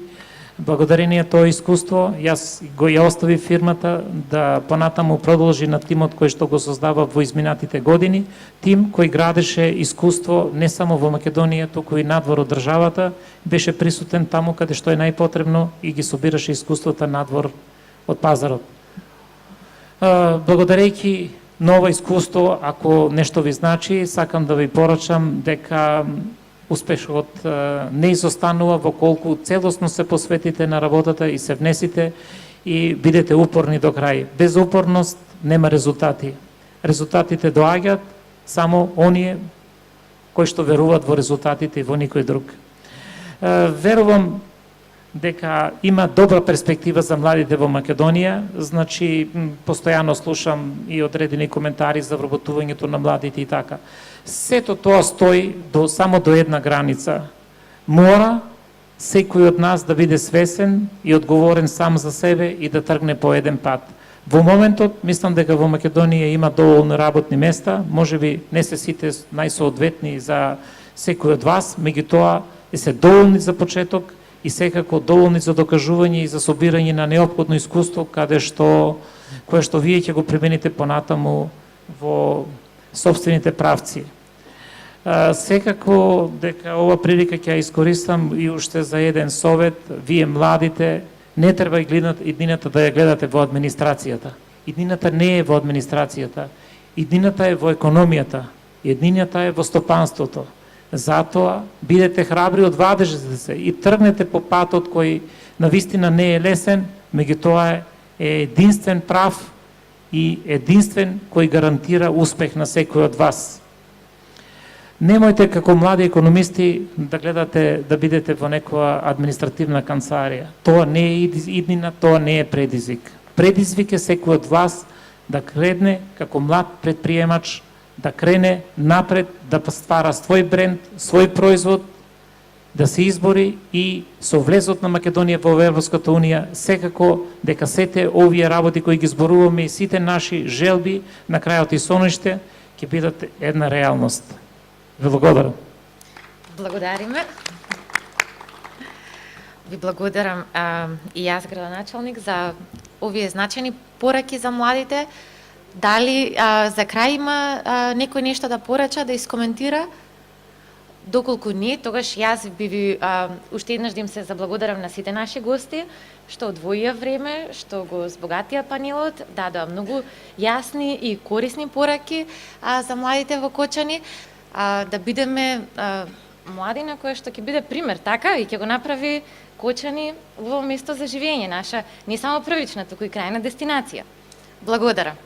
благодарение тоа искуство јас го ја остави фирмата да понатаму продолжи на тимот кој што го создава во изминатите години, тим кој градеше искуство не само во Македонија, туку и надвор од државата, беше присутен таму каде што е најпотребно и ги собираше искуствата надвор од пазарот. Благодарејќи на ова искуство, ако нешто ви значи, сакам да ви порачам дека успешот не изостанува во колку целосно се посветите на работата и се внесите и бидете упорни до крај. Без упорност нема резултати. Резултатите доаѓаат само оние кои што веруваат во резултатите и во никој друг. Верувам дека има добра перспектива за младите во Македонија, значи постојано слушам и одредени коментари за вработувањето на младите и така. Сето тоа стои само до една граница. Мора секој од нас да биде свесен и одговорен сам за себе и да тргне по еден пат. Во моментот, мислам дека во Македонија има доволно работни места, можеби не се сите најсоодветни за секој од вас, меѓутоа се доволни за почеток и секако доволни за докажување и за собирање на неопходно искуство кое што вие ќе го примените понатаму во собствените правци. Секако дека ова прилика ќе ја искористам и уште за еден совет, вие младите не треба иднината да ја гледате во администрацијата. Иднината не е во администрацијата, иднината е во економијата, иднината е во стопанството. Затоа бидете храбри, одважете се и тргнете по патот кој навистина не е лесен, меѓутоа е единствен прав и единствен кој гарантира успех на секој од вас. Немојте како млади економисти да гледате да бидете во некоја административна канцеларија. Тоа не е иднина, тоа не е предизвик. Предизвик е секој од вас да крене како млад предприемач, да крене напред, да ствара свој бренд, свој производ, да се избори и со влезот на Македонија во Европската Унија, секако дека сите овие работи кои ги зборуваме и сите наши желби на крајот и сониште ќе бидат една реалност. Ви благодарам. Благодариме. Ви благодарам и јас, градоначалник, за овие значајни пораки за младите. Дали за крај има некој нешто да порача, да искоментира? Доколку не, тогаш јас би ви уште еднаш да им се заблагодарам на сите наши гости, што одвоија време, што го збогатија панелот, дадоа многу јасни и корисни пораки за младите во Кочани, да бидеме млади на која што ќе биде пример, така, и ќе го направи Кочани во место за живење наша, не само првична, туку и крајна дестинација. Благодарам.